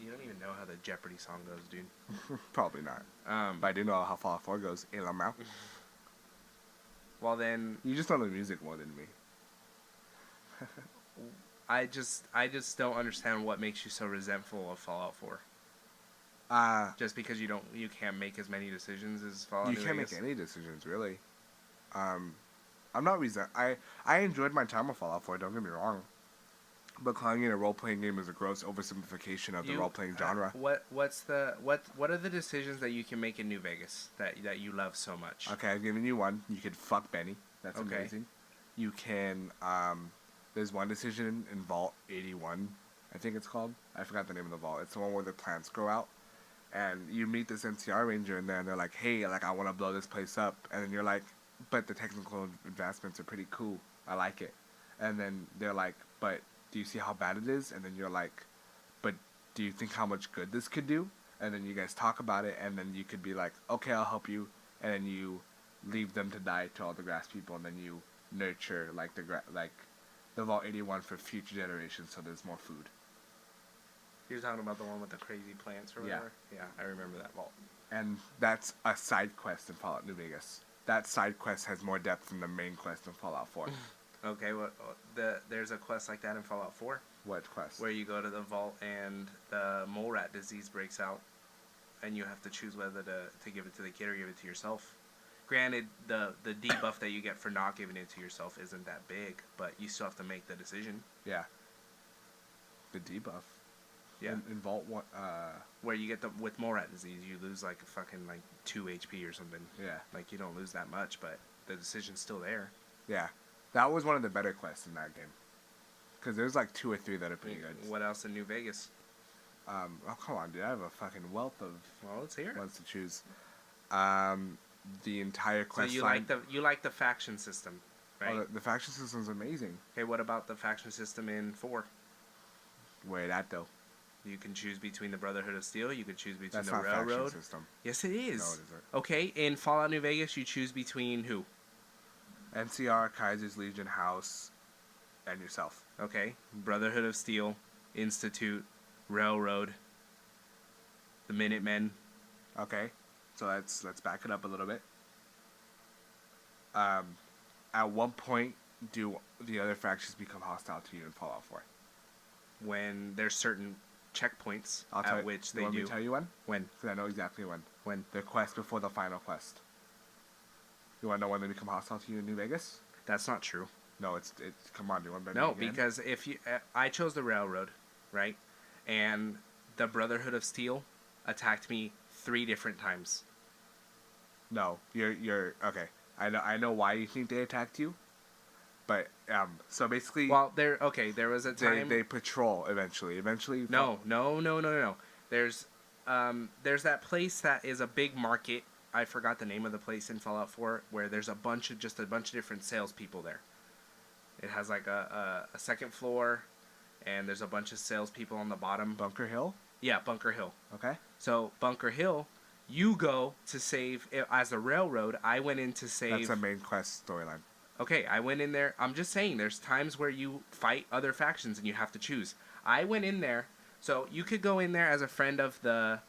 You don't even know how the Jeopardy song goes, dude. Probably not. But I do know how Fallout 4 goes. In la mouth. Well then, You just know the music more than me. I just don't understand what makes you so resentful of Fallout 4. Just because you can't make as many decisions as Fallout You New can't Vegas? make any decisions, really. I'm not I enjoyed my time with Fallout 4, don't get me wrong. But calling it a role-playing game is a gross oversimplification of the role-playing genre. What are the decisions that you can make in New Vegas that you love so much? Okay, I've given you one. You could fuck Benny. That's Okay. amazing. You can, there's one decision in Vault 81, I think it's called. I forgot the name of the vault. It's the one where the plants grow out. And you meet this NCR ranger in there, and they're like, hey, like, I want to blow this place up. And then you're like, but the technical advancements are pretty cool. I like it. And then they're like, but do you see how bad it is? And then you're like, but do you think how much good this could do? And then you guys talk about it, and then you could be like, okay, I'll help you. And then you leave them to die to all the grass people, and then you nurture, like, the Vault 81 for future generations so there's more food. You're talking about the one with the crazy plants or Yeah. whatever? Yeah, I remember that vault. And that's a side quest in Fallout New Vegas. That side quest has more depth than the main quest in Fallout 4. Okay, there's a quest like that in Fallout 4 What quest? where you go to the vault and the mole rat disease breaks out, and you have to choose whether to give it to the kid or give it to yourself. Granted, the debuff that you get for not giving it to yourself isn't that big, but you still have to make the decision. Yeah. The debuff. Yeah. In Vault 1, Where you get with mole rat disease, you lose like fucking like 2 HP or something. yeah. Like you don't lose that much, but the decision's still there. Yeah. That was one of the better quests in that game. Because there's like 2 or 3 that are pretty good. What else in New Vegas? Oh, come on, dude. I have a fucking wealth of Well, let's hear it. ones to choose. The entire So quest you line. like the faction system, right? Oh, the faction system's amazing. Okay, what about the faction system in 4? Where at, though? You can choose between the Brotherhood of Steel. You can choose between That's the not faction Railroad. system. Yes, it is. No, it isn't. Okay, in Fallout New Vegas, you choose between who? NCR, Kaiser's Legion, House, and yourself. Okay, Brotherhood of Steel, Institute, Railroad, the Minutemen. Okay, so let's back it up a little bit. At one point, do the other factions become hostile to you in Fallout 4? When there's certain checkpoints I'll tell at you. which You they want me do. to tell you when? When? Because I know exactly when. When? The quest before the final quest. You want to know when they become hostile to you in New Vegas? That's not true. No, it's come on, do you want to bet No, me again? because if you, I chose the Railroad, right, and the Brotherhood of Steel attacked me 3 different times. No, you're okay. I know why you think they attacked you, but so basically, Well, there was a time. they patrol eventually. No. There's that place that is a big market. I forgot the name of the place in Fallout 4 where there's a bunch of different salespeople there. It has like a second floor, and there's a bunch of salespeople on the bottom. Bunker Hill. Yeah, Bunker Hill. Okay. So Bunker Hill, you go to save as a Railroad. I went in to save. That's the main quest storyline. Okay, I went in there. I'm just saying, there's times where you fight other factions and you have to choose. I went in there, so you could go in there as a friend of the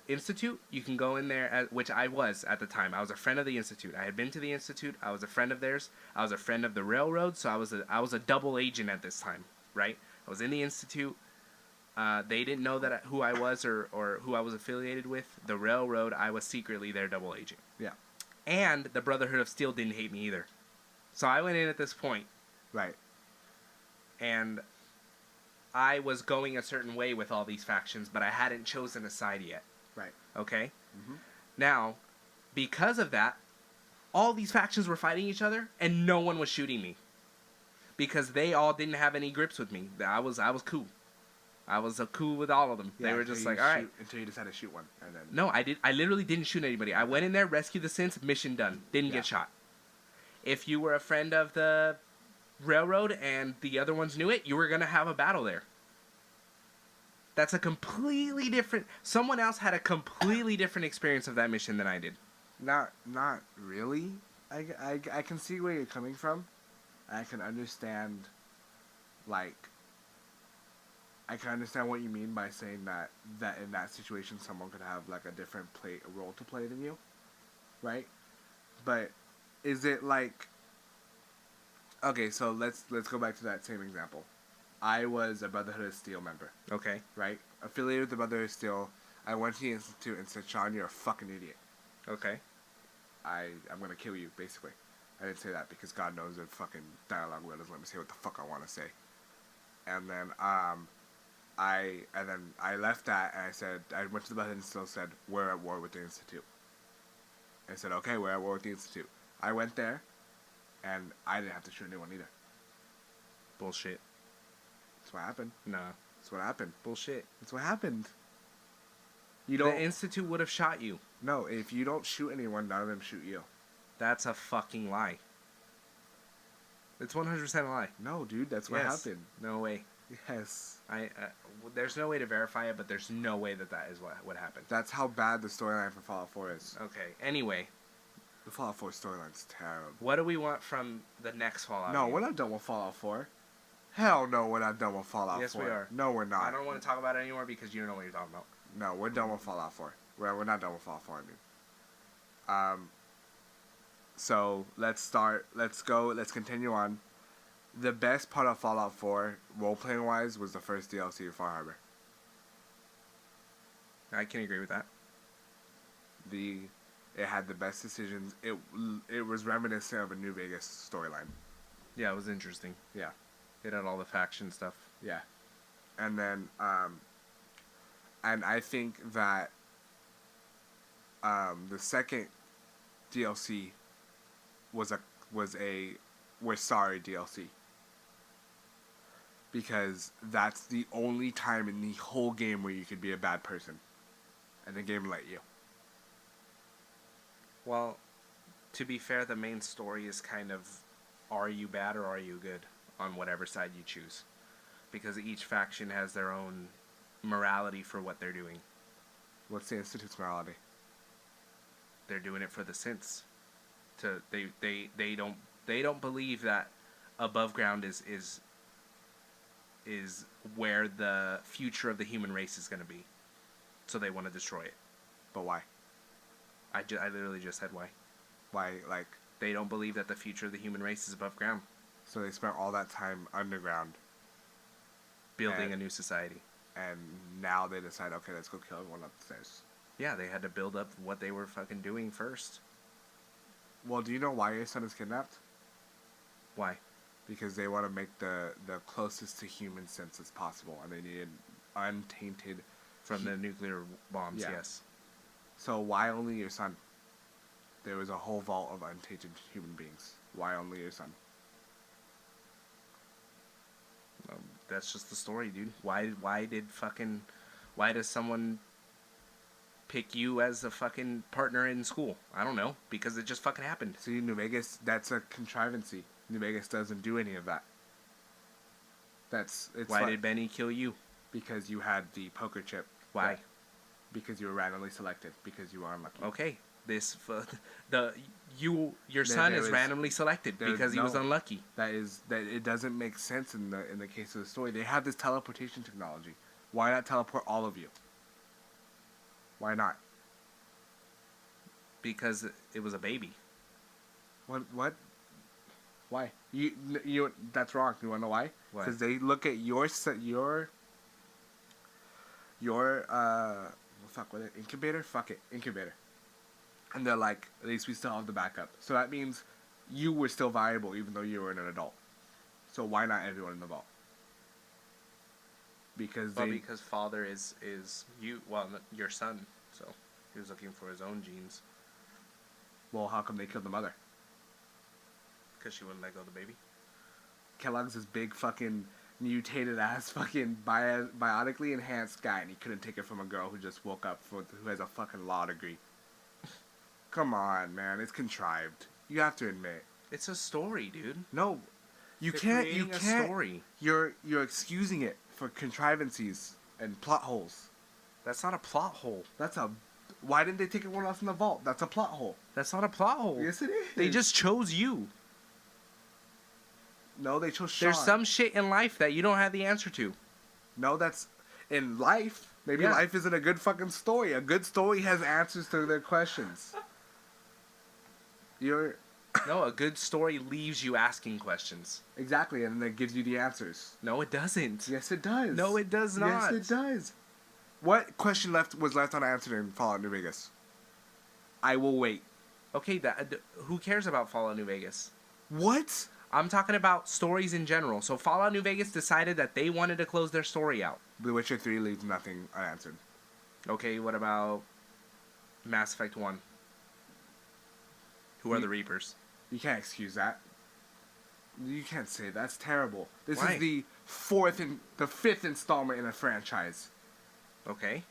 Institute. You can go in there, which I was at the time. I was a friend of the Institute. I had been to the Institute. I was a friend of theirs. I was a friend of the Railroad, so I was a double agent at this time, right? I was in the Institute. They didn't know who I was or who I was affiliated with. The Railroad, I was secretly their double agent. Yeah. And the Brotherhood of Steel didn't hate me either. So I went in at this point, Right. and I was going a certain way with all these factions, but I hadn't chosen a side yet. Right. Okay? Mhm. Now, because of that, all these factions were fighting each other, and no one was shooting me. Because they all didn't have any grips with me. I was cool. I was cool with all of them. Yeah, they were until just you like, all right. until you decided to shoot one, and then No, I literally didn't shoot anybody. I went in there, rescued the synth, mission done. Didn't Yeah. get shot. If you were a friend of the Railroad and the other ones knew it, you were going to have a battle there. That's a completely different. Someone else had a completely different experience of that mission than I did. Not really. I can see where you're coming from. I can understand, like, I can understand what you mean by saying that in that situation someone could have like a different role to play than you, right? But is it like, okay? So let's go back to that same example. I was a Brotherhood of Steel member, Okay. right? Affiliated with the Brotherhood of Steel. I went to the Institute and said, Sean, you're a fucking idiot. Okay. I'm gonna kill you, basically. I didn't say that because God knows the fucking dialogue will doesn't let me say what the fuck I want to say. And then I left that and I said I went to the Brotherhood and still said we're at war with the Institute. I said okay, we're at war with the Institute. I went there, and I didn't have to shoot anyone either. Bullshit. That's what happened. Nah. That's what happened. Bullshit. That's what happened. You don't. The Institute would have shot you. No, if you don't shoot anyone, none of them shoot you. That's a fucking lie. It's 100% a lie. No, dude, that's what happened. No way. Yes. There's no way to verify it, but there's no way that is what happened. That's how bad the storyline for Fallout 4 is. Okay. Anyway, The Fallout 4 storyline's terrible. what do we want from the next Fallout? No, game? we're not done with Fallout 4. Hell no, we're not done with Fallout 4. Yes, we are. No, we're not. I don't want to talk about it anymore because you don't know what you're talking about. No, we're done with Fallout 4. We're not done with Fallout 4, I mean. So, let's continue on. The best part of Fallout 4, role-playing wise, was the first DLC of Far Harbor. I can agree with that. It had the best decisions. It was reminiscent of a New Vegas storyline. Yeah, it was interesting. Yeah. It had all the faction stuff. Yeah. And then, and I think that the second DLC was a We're Sorry DLC. Because that's the only time in the whole game where you could be a bad person. And the game let you. Well, to be fair, the main story is kind of, are you bad or are you good on whatever side you choose? Because each faction has their own morality for what they're doing. What's the Institute's morality? They're doing it for the synths. They don't believe that above ground is where the future of the human race is going to be. So they want to destroy it. But why? I literally just said why. Why, like... They don't believe that the future of the human race is above ground. So they spent all that time underground. Building a new society. And now they decide, okay, let's go kill everyone upstairs. Yeah, they had to build up what they were fucking doing first. Well, do you know why your son is kidnapped? Why? Because they want to make the closest to human sense as possible. And they needed untainted... From the nuclear bombs, Yeah. yes. So why only your son? There was a whole vault of untainted human beings. Why only your son? That's just the story, dude. Why does someone pick you as a fucking partner in school? I don't know. Because it just fucking happened. See, New Vegas, that's a contrivancy. New Vegas doesn't do any of that. Why did Benny kill you? Because you had the poker chip. Why? Because you were randomly selected. Because you were unlucky. Okay. Your son is randomly selected because he was unlucky. That it doesn't make sense in the case of the story. They have this teleportation technology. Why not teleport all of you? Why not? Because it was a baby. What? Why? You that's wrong. You wanna know why? Why? Because they look at your incubator? Fuck it, incubator. And they're like, at least we still have the backup. So that means you were still viable even though you were an adult. So why not everyone in the vault? Because father is you. Well, your son. So he was looking for his own genes. Well, how come they killed the mother? Because she wouldn't let go of the baby. Kellogg's this big fucking mutated ass fucking biotically enhanced guy, and he couldn't take it from a girl who just woke up who has a fucking law degree. Come on, man, it's contrived. You have to admit. It's a story, dude. No, you They're can't. creating You can't. A story. You're excusing it for contrivancies and plot holes. That's not a plot hole. That's a. Why didn't they take one off in the vault? That's a plot hole. That's not a plot hole. Yes, it is. They just chose you. No, they chose Sean. There's some shit in life that you don't have the answer to. No, that's in life. Maybe Yeah. life isn't a good fucking story. A good story has answers to their questions. You're No, a good story leaves you asking questions. exactly, and then it gives you the answers. No, it doesn't. Yes, it does. No, it does not. Yes, it does. What question was left unanswered in Fallout New Vegas? I will wait. Okay, who cares about Fallout New Vegas? What? I'm talking about stories in general. So Fallout New Vegas decided that they wanted to close their story out. The Witcher 3 leaves nothing unanswered. Okay, what about Mass Effect 1? Who are the Reapers? You can't excuse that. You can't say that's terrible. This Why? is the fifth installment in a franchise. Okay.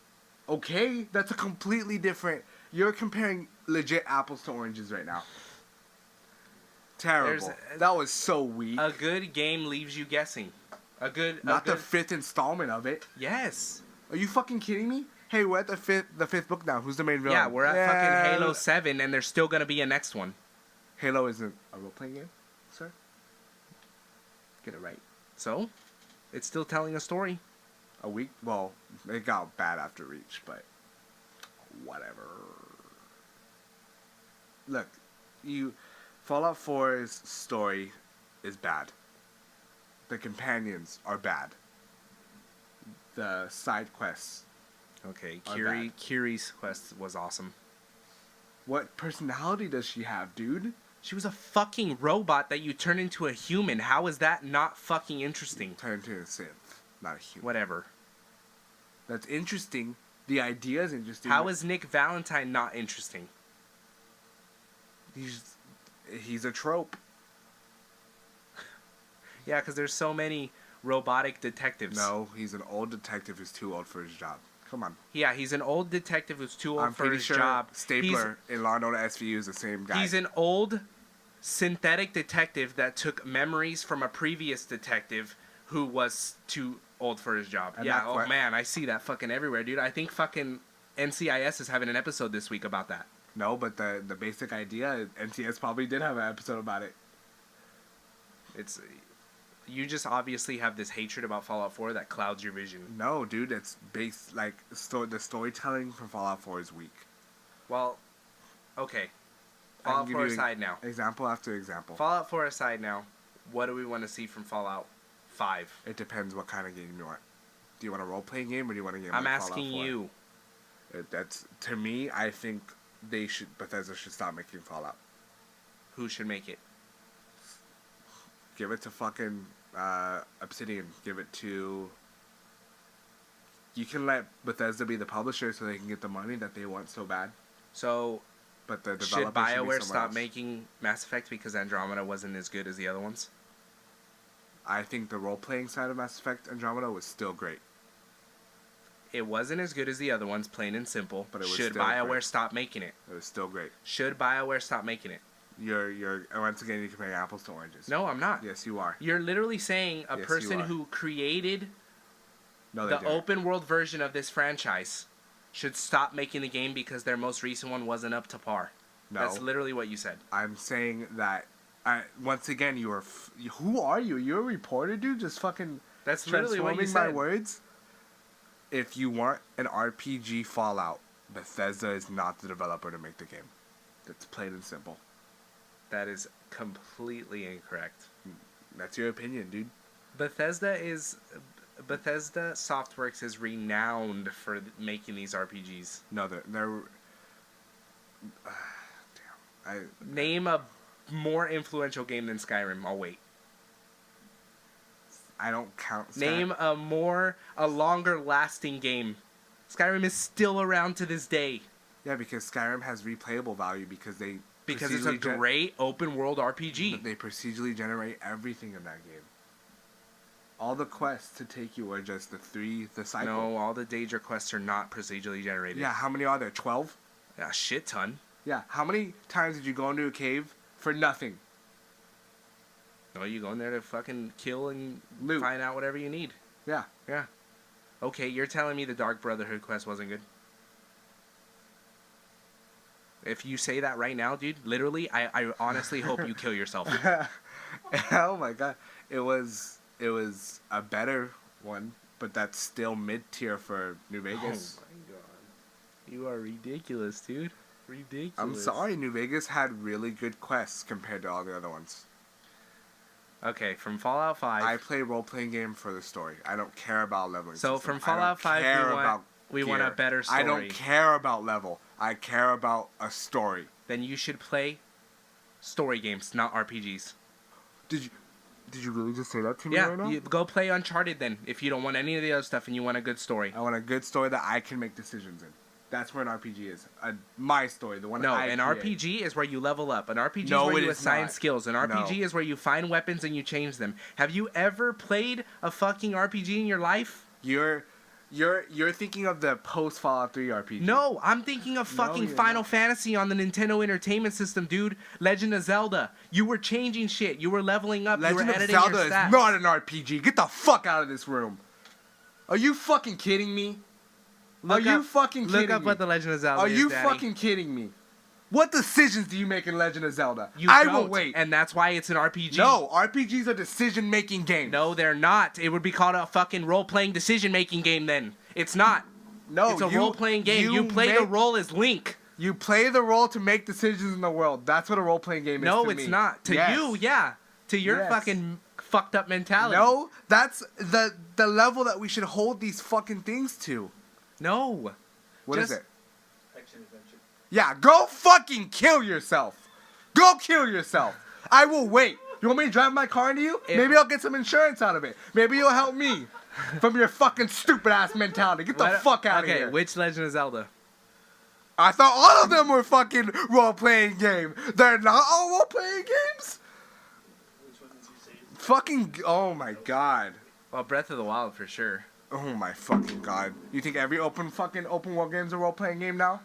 Okay, that's a completely different. You're comparing legit apples to oranges right now. Terrible. That was so weak. A good game leaves you guessing. Not the fifth installment of it. Yes. Are you fucking kidding me? Hey, we're at the fifth book now. Who's the main villain? Yeah, we're at fucking Halo 7, and there's still gonna be a next one. Halo isn't a role-playing game, sir. Get it right. So, it's still telling a story. A week? Well, it got bad after Reach, but whatever. Look, Fallout 4's story is bad. The companions are bad. The side quests. Okay, Are Kiri's quest was awesome. What personality does she have, dude? She was a fucking robot that you turn into a human. How is that not fucking interesting? Turn into a synth, not a human. Whatever. That's interesting. The idea is interesting. How is Nick Valentine not interesting? He's a trope. Yeah, because there's so many robotic detectives. No, he's an old detective who's too old for his job. Come on. Yeah, he's an old detective who's too old I'm for pretty his sure job. Stapler in Law & Order SVU is the same guy. He's an old synthetic detective that took memories from a previous detective who was too old for his job. And yeah, that oh man, I see that fucking everywhere, dude. I think fucking NCIS is having an episode this week about that. No, but the basic idea, NCS probably did have an episode about it. It's you just obviously have this hatred about Fallout 4 that clouds your vision. No, dude, it's based the storytelling from Fallout 4 is weak. Well, okay. I can Fallout give 4 you aside now. Example after example. Fallout 4 aside now. What do we want to see from Fallout 5? It depends what kind of game you want. Do you want a role-playing game or do you want a game I'm like asking Fallout 4? you. That's to me. I think Bethesda should stop making Fallout. Who should make it? Give it to fucking Obsidian. Give it to. You can let Bethesda be the publisher so they can get the money that they want so bad. So, But the should developer should be BioWare somewhere stop else. making Mass Effect because Andromeda wasn't as good as the other ones? I think the role-playing side of Mass Effect Andromeda was still great. It wasn't as good as the other ones, plain and simple. But it was should still BioWare great. stop making it? It was still great. Should BioWare stop making it? You're once again, you're comparing apples to oranges. No, I'm not. Yes, you are. You're literally saying a Yes, you person are. who created No, they the didn't. open world version of this franchise should stop making the game because their most recent one wasn't up to par. No, That's literally what you said. I'm saying that. Once again, you are. Who are you? You're a reporter, dude. Just fucking That's literally what you transforming my said. words. If you want an RPG Fallout, Bethesda is not the developer to make the game. That's plain and simple. That is completely incorrect. That's your opinion, dude. Bethesda Softworks is renowned for making these RPGs. No, they're damn. Name a more influential game than Skyrim. I'll wait. I don't count. Name a longer lasting game. Skyrim is still around to this day. Yeah, because Skyrim has replayable value because Because it's a great open world RPG. They procedurally generate everything in that game. All the quests to take you are just the cycle. No, all the Daedra quests are not procedurally generated. Yeah, how many are there? 12? A shit ton. Yeah, how many times did you go into a cave for nothing? No, you go in there to fucking kill and Loot. find out whatever you need. Yeah. Yeah. Okay, you're telling me the Dark Brotherhood quest wasn't good? If you say that right now, dude, literally, I honestly hope you kill yourself. Oh my god, it was a better one, but that's still mid tier for New Vegas. Oh my god. You are ridiculous, dude. Ridiculous. I'm sorry, New Vegas had really good quests compared to all the other ones. Okay, from Fallout 5. I play role-playing game for the story. I don't care about leveling. So system. from Fallout 5, we want a gear. better story. I don't care about level. I care about a story. Then you should play story games, not RPGs. Did you really just say that to me Yeah, right now? go play Uncharted then, if you don't want any of the other stuff and you want a good story. I want a good story that I can make decisions in. That's where an RPG is. My story, the one No, I an create. RPG is where you level up. An RPG No, is where it you is assign not. skills. An RPG No. is where you find weapons and you change them. Have you ever played a fucking RPG in your life? You're thinking of the post Fallout 3 RPG. No, I'm thinking of fucking you're Final not. Fantasy on the Nintendo Entertainment System, dude. Legend of Zelda. You were changing shit. You were leveling up. Legend you were of editing Zelda your is stats. not an RPG. Get the fuck out of this room. Are you fucking kidding me? Look you up- fucking kidding Look up me? what the Legend of Zelda Are is, you Daddy. fucking kidding me? What decisions do you make in Legend of Zelda? You I don't, will wait. and that's why it's an RPG. No, RPGs are decision-making games. No, they're not. It would be called a fucking role-playing decision-making game then. It's not. No, It's a role-playing game. You play the make- role as Link. You play the role to make decisions in the world. That's what a role-playing game is No, to it's me. not. To Yes. you, yeah. To your Yes. fucking fucked up mentality. No, that's the level that we should hold these fucking things to. No. What is Just- it? Action adventure. Yeah, go fucking kill yourself. Go kill yourself. I will wait. You want me to drive my car into you? Maybe I'll get some insurance out of it. Maybe you'll help me from your fucking stupid ass mentality. Get the What- fuck out of Okay, here. which Legend of Zelda? I thought all of them were fucking role-playing game. They're not all role-playing games? Which one did you say? Fucking, oh my god. Well, Breath of the Wild for sure. Oh my fucking god. You think every open world game is a role-playing game now?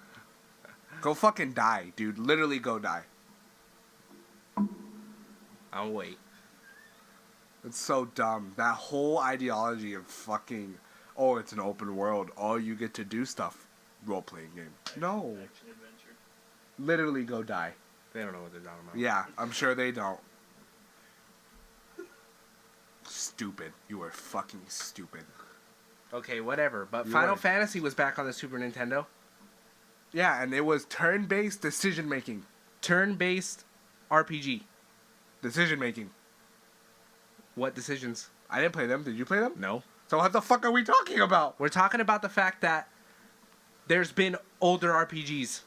Go fucking die, dude. Literally go die. I'll wait. It's so dumb. That whole ideology of fucking, oh, it's an open world. Oh, you get to do stuff. Role-playing game. No. Action adventure. Literally go die. They don't know what they're talking about. Yeah, I'm sure they don't. Stupid. You are fucking stupid. Okay, whatever. But You're Final right. Fantasy was back on the Super Nintendo. Yeah, and it was turn-based decision-making. Turn-based RPG. Decision-making. What decisions? I didn't play them. Did you play them? No. So what the fuck are we talking about? We're talking about the fact that there's been older RPGs.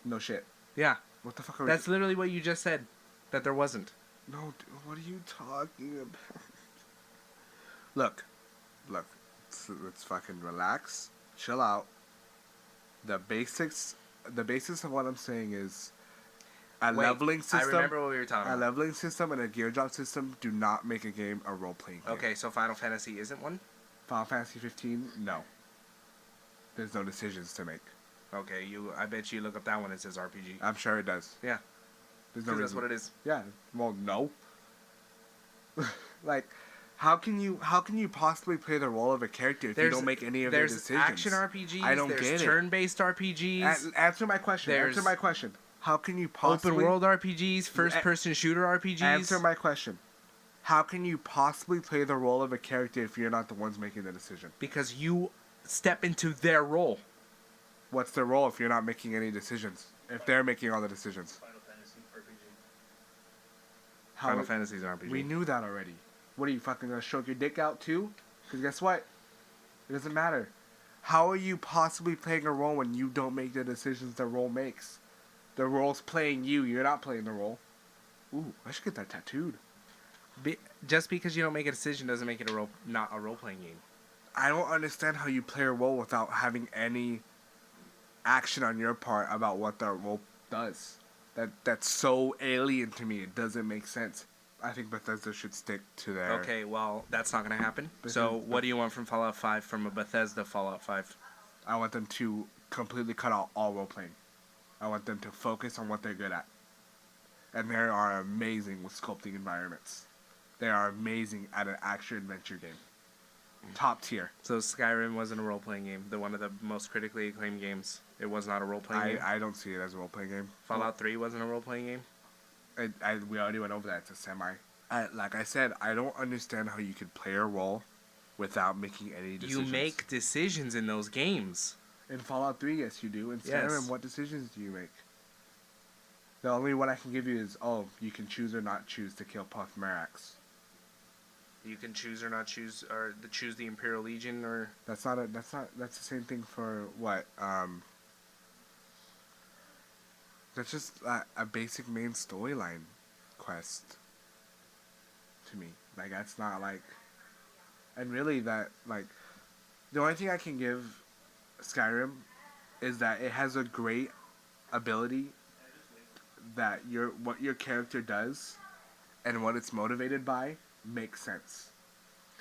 No shit. Yeah. What the fuck are That's literally what you just said. That there wasn't. we... No, dude, what are you talking about? Look. Let's fucking relax. Chill out. The basics of what I'm saying is a Wait, leveling system. I remember what we were talking A about. leveling system and a gear drop system do not make a game a role-playing game. Okay, so Final Fantasy isn't one? Final Fantasy 15, no. There's no decisions to make. Okay, I bet you look up that one, it says RPG. I'm sure it does. Yeah. There's no Because that's reason. what it is. Yeah. Well, no. Like, how can you possibly play the role of a character if you don't make any of their There's decisions? action RPGs, I don't there's get it. turn-based RPGs, Answer my question. There's Answer my question. How can you possibly open world RPGs, first-person shooter RPGs. Answer my question. How can you possibly play the role of a character if you're not the ones making the decision? Because you step into their role. What's their role if you're not making any decisions? If they're making all the decisions? Final Fantasy RPG. How Final Fantasy is an RPG. We knew that already. What are you fucking gonna stroke your dick out too? Because guess what? It doesn't matter. How are you possibly playing a role when you don't make the decisions the role makes? The role's playing you. You're not playing the role. Ooh, I should get that tattooed. Just because you don't make a decision doesn't make it not a role-playing game. I don't understand how you play a role without having any action on your part about what that role does. That's so alien to me. It doesn't make sense. I think Bethesda should stick to their... Okay, well, that's not going to happen. So what do you want from Fallout 5, from a Bethesda Fallout 5? I want them to completely cut out all role-playing. I want them to focus on what they're good at. And they are amazing with sculpting environments. They are amazing at an action-adventure game. top tier. So Skyrim wasn't a role-playing game. The one of the most critically acclaimed games. It was not a role-playing game. I don't see it as a role playing game. Fallout 3 wasn't a role-playing game. We already went over that. It's a semi. Like I said, I don't understand how you could play a role without making any decisions. You make decisions in those games. In Fallout 3, yes, you do. In Yes. Skyrim, what decisions do you make? The only one I can give you is, you can choose or not choose to kill Puff Marax. You can choose or not choose, or choose the Imperial Legion, or That's the same thing for what? That's just a basic main storyline quest to me. Like, that's not like, and really that, like, the only thing I can give Skyrim is that it has a great ability that what your character does and what it's motivated by makes sense.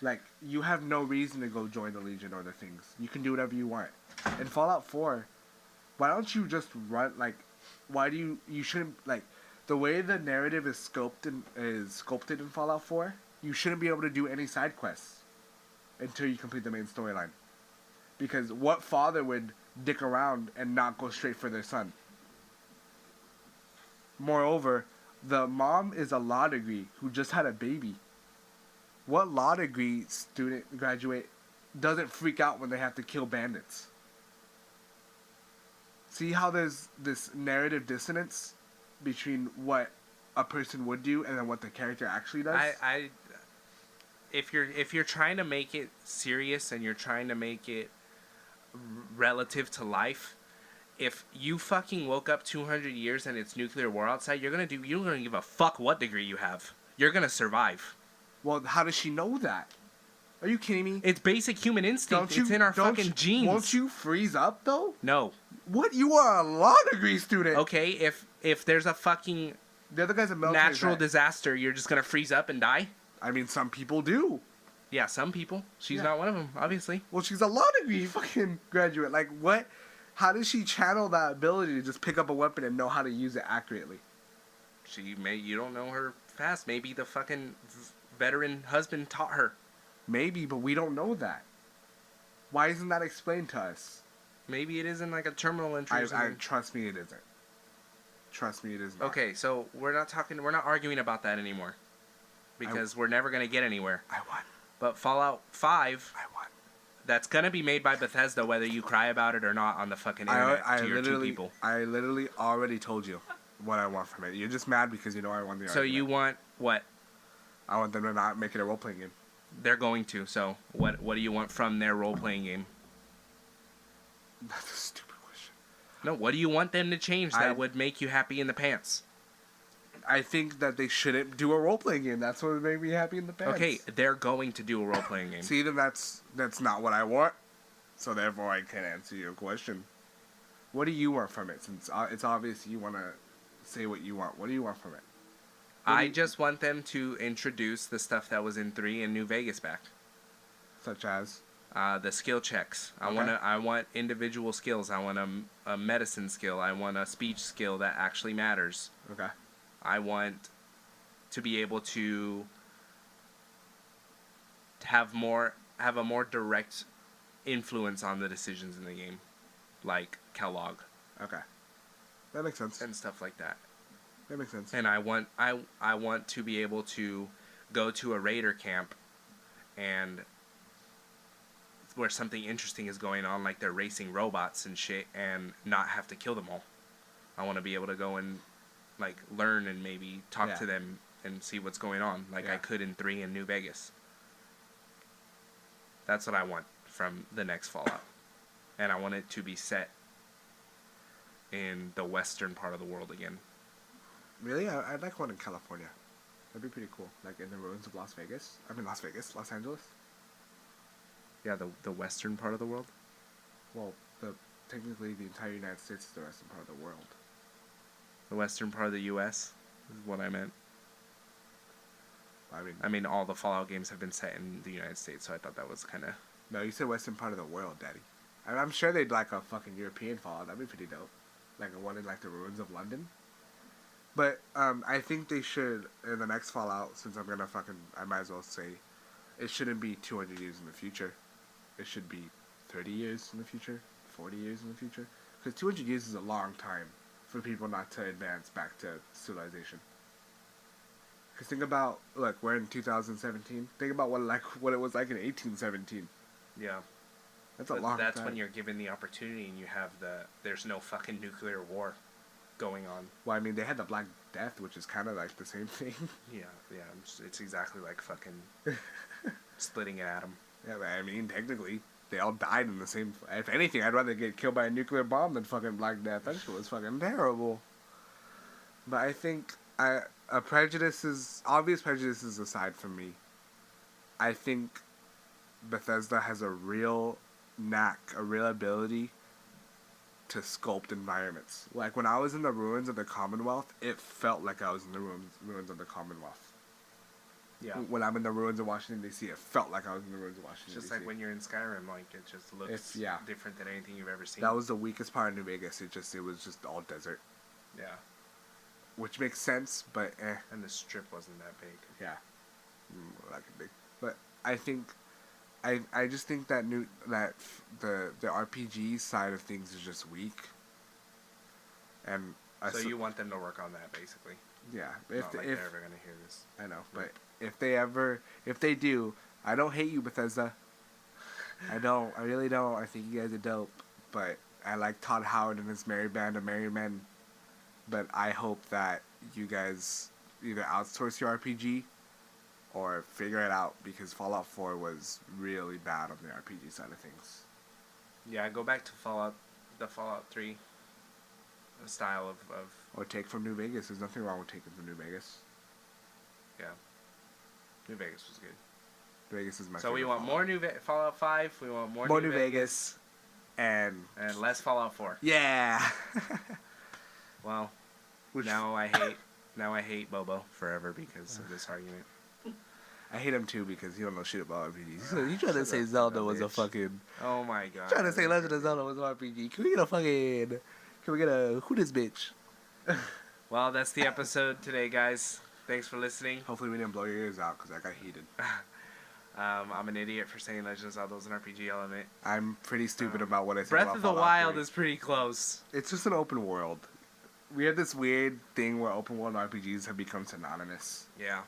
Like, you have no reason to go join the Legion or the things. You can do whatever you want. In Fallout 4, why don't you just run, like, why do you shouldn't, like, the way the narrative is sculpted in Fallout 4, you shouldn't be able to do any side quests until you complete the main storyline. Because what father would dick around and not go straight for their son? Moreover, the mom is a law degree who just had a baby. What law degree student graduate doesn't freak out when they have to kill bandits? See how there's this narrative dissonance between what a person would do and then what the character actually does? If you're trying to make it serious and you're trying to make it relative to life, if you fucking woke up 200 years and it's nuclear war outside, you don't give a fuck what degree you have. You're gonna survive. Well, how does she know that? Are you kidding me? It's basic human instinct. It's in our fucking genes. Won't you freeze up though? No. What? You are a law degree student. Okay, if there's a fucking The other guy's a military natural vet. disaster, you're just gonna freeze up and die? I mean, some people do. Yeah, some people. She's Yeah. not one of them, obviously. Well, she's a law degree fucking graduate. Like, what? How does she channel that ability to just pick up a weapon and know how to use it accurately? You don't know her fast. Maybe the fucking veteran husband taught her. Maybe, but we don't know that. Why isn't that explained to us? Maybe it isn't like a terminal entry or something. Trust me, it isn't. Trust me, it is not. Okay, so we're not arguing about that anymore. Because we're never going to get anywhere. I won. But Fallout 5, I won. that's going to be made by Bethesda whether you cry about it or not on the fucking internet to your two people. I literally already told you what I want from it. You're just mad because you know I won the So argument. you want what? I want them to not make it a role-playing game. They're going to. So what do you want from their role-playing game? That's a stupid question. No, what do you want them to change that would make you happy in the pants? I think that they shouldn't do a role-playing game. That's what would make me happy in the pants. Okay, they're going to do a role-playing game. See, then that's not what I want. So therefore, I can't answer your question. What do you want from it? Since it's obvious you want to say what you want. What do you want from it? I just want them to introduce the stuff that was in 3 in New Vegas back. Such as? The skill checks. Okay. I want individual skills. I want a medicine skill. I want a speech skill that actually matters. Okay. I want to be able to have a more direct influence on the decisions in the game, like Kellogg. Okay. That makes sense. And stuff like that. That makes sense. And I want to be able to go to a raider camp and where something interesting is going on, like they're racing robots and shit, and not have to kill them all. I want to be able to go and like learn and maybe talk to them and see what's going on, like I could in 3 in New Vegas. That's what I want from the next Fallout. And I want it to be set in the western part of the world again. Really? I'd like one in California. That'd be pretty cool. Like in the ruins of Los Angeles. Yeah, the western part of the world? Well, technically the entire United States is the western part of the world. The western part of the U.S. is what I meant. I mean, all the Fallout games have been set in the United States, so I thought that was kind of... No, you said western part of the world, Daddy. I'm sure they'd like a fucking European Fallout. That'd be pretty dope. Like a one in like the ruins of London. But I think they should, in the next Fallout, since I might as well say, it shouldn't be 200 years in the future. It should be 30 years in the future, 40 years in the future. Because 200 years is a long time for people not to advance back to civilization. Because think about, look, we're in 2017. Think about what it was like in 1817. Yeah. That's a But long that's time. when you're given the opportunity and you have there's no fucking nuclear war going on. Well, I mean, they had the Black Death, which is kind of like the same thing. Yeah. It's exactly like fucking splitting an atom. Yeah, but I mean, technically, they all died in the same. If anything, I'd rather get killed by a nuclear bomb than fucking Black Death. That shit was fucking terrible. But I think obvious prejudices aside from me, I think Bethesda has a real knack, a real ability to sculpt environments. Like when I was in the ruins of the Commonwealth, it felt like I was in the ruins of the Commonwealth. Yeah. When I'm in the ruins of Washington D.C., it felt like I was in the ruins of Washington Just D.C. like when you're in Skyrim, like it just looks different than anything you've ever seen. That was the weakest part of New Vegas. It was just all desert, Yeah. which makes sense, but And the strip wasn't that big. yeah, like big. But I think, I just think that the RPG side of things is just weak. And So you want them to work on that, basically. yeah, Not like they're ever gonna hear this. I know, but if they do, I don't hate you, Bethesda. I really don't. I think you guys are dope. But I like Todd Howard and his merry band of merry men. But I hope that you guys either outsource your RPG or figure it out, because Fallout 4 was really bad on the RPG side of things. Yeah, go back to the Fallout 3 style of Or take from New Vegas. There's nothing wrong with taking from New Vegas. yeah. New Vegas was good. New Vegas is my So favorite. we want Fallout. more Fallout 5. We want more New Vegas. And less Fallout 4. yeah. Well, Which- now I hate Bobo forever because of this argument. I hate him too because he don't know shit about RPGs. You trying to Shut say up, Zelda was a bitch. fucking... Oh my god. Trying to say Legend of Zelda was an RPG. Can we get a fucking... Can we get a... Who this bitch? Well, that's the episode today, guys. Thanks for listening. Hopefully we didn't blow your ears out because I got heated. I'm an idiot for saying Legend of Zelda was an RPG element. I'm pretty stupid about what I said Breath about of the Fallout Wild 3. is pretty close. It's just an open world. We have this weird thing where open world RPGs have become synonymous. Yeah.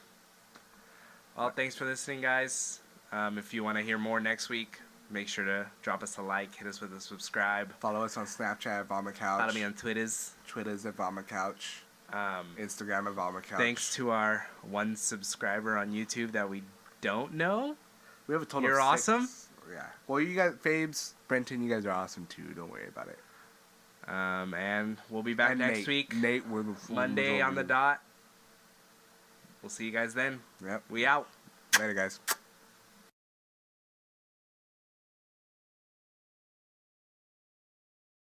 Well, thanks for listening, guys. If you want to hear more next week, make sure to drop us a like, hit us with a subscribe. Follow us on Snapchat at Vomit Couch. Follow me on Twitters. Twitter's at Vomit Couch. Um, Instagram at Vomit Couch. Thanks to our one subscriber on YouTube that we don't know. We have a total You're of 6. awesome. Yeah. Well, you guys, Fabes, Brenton, you guys are awesome too. Don't worry about it. And we'll be back And next Nate. week. Nate, Monday on the dot. We'll see you guys then. Yep. We out. Later, guys.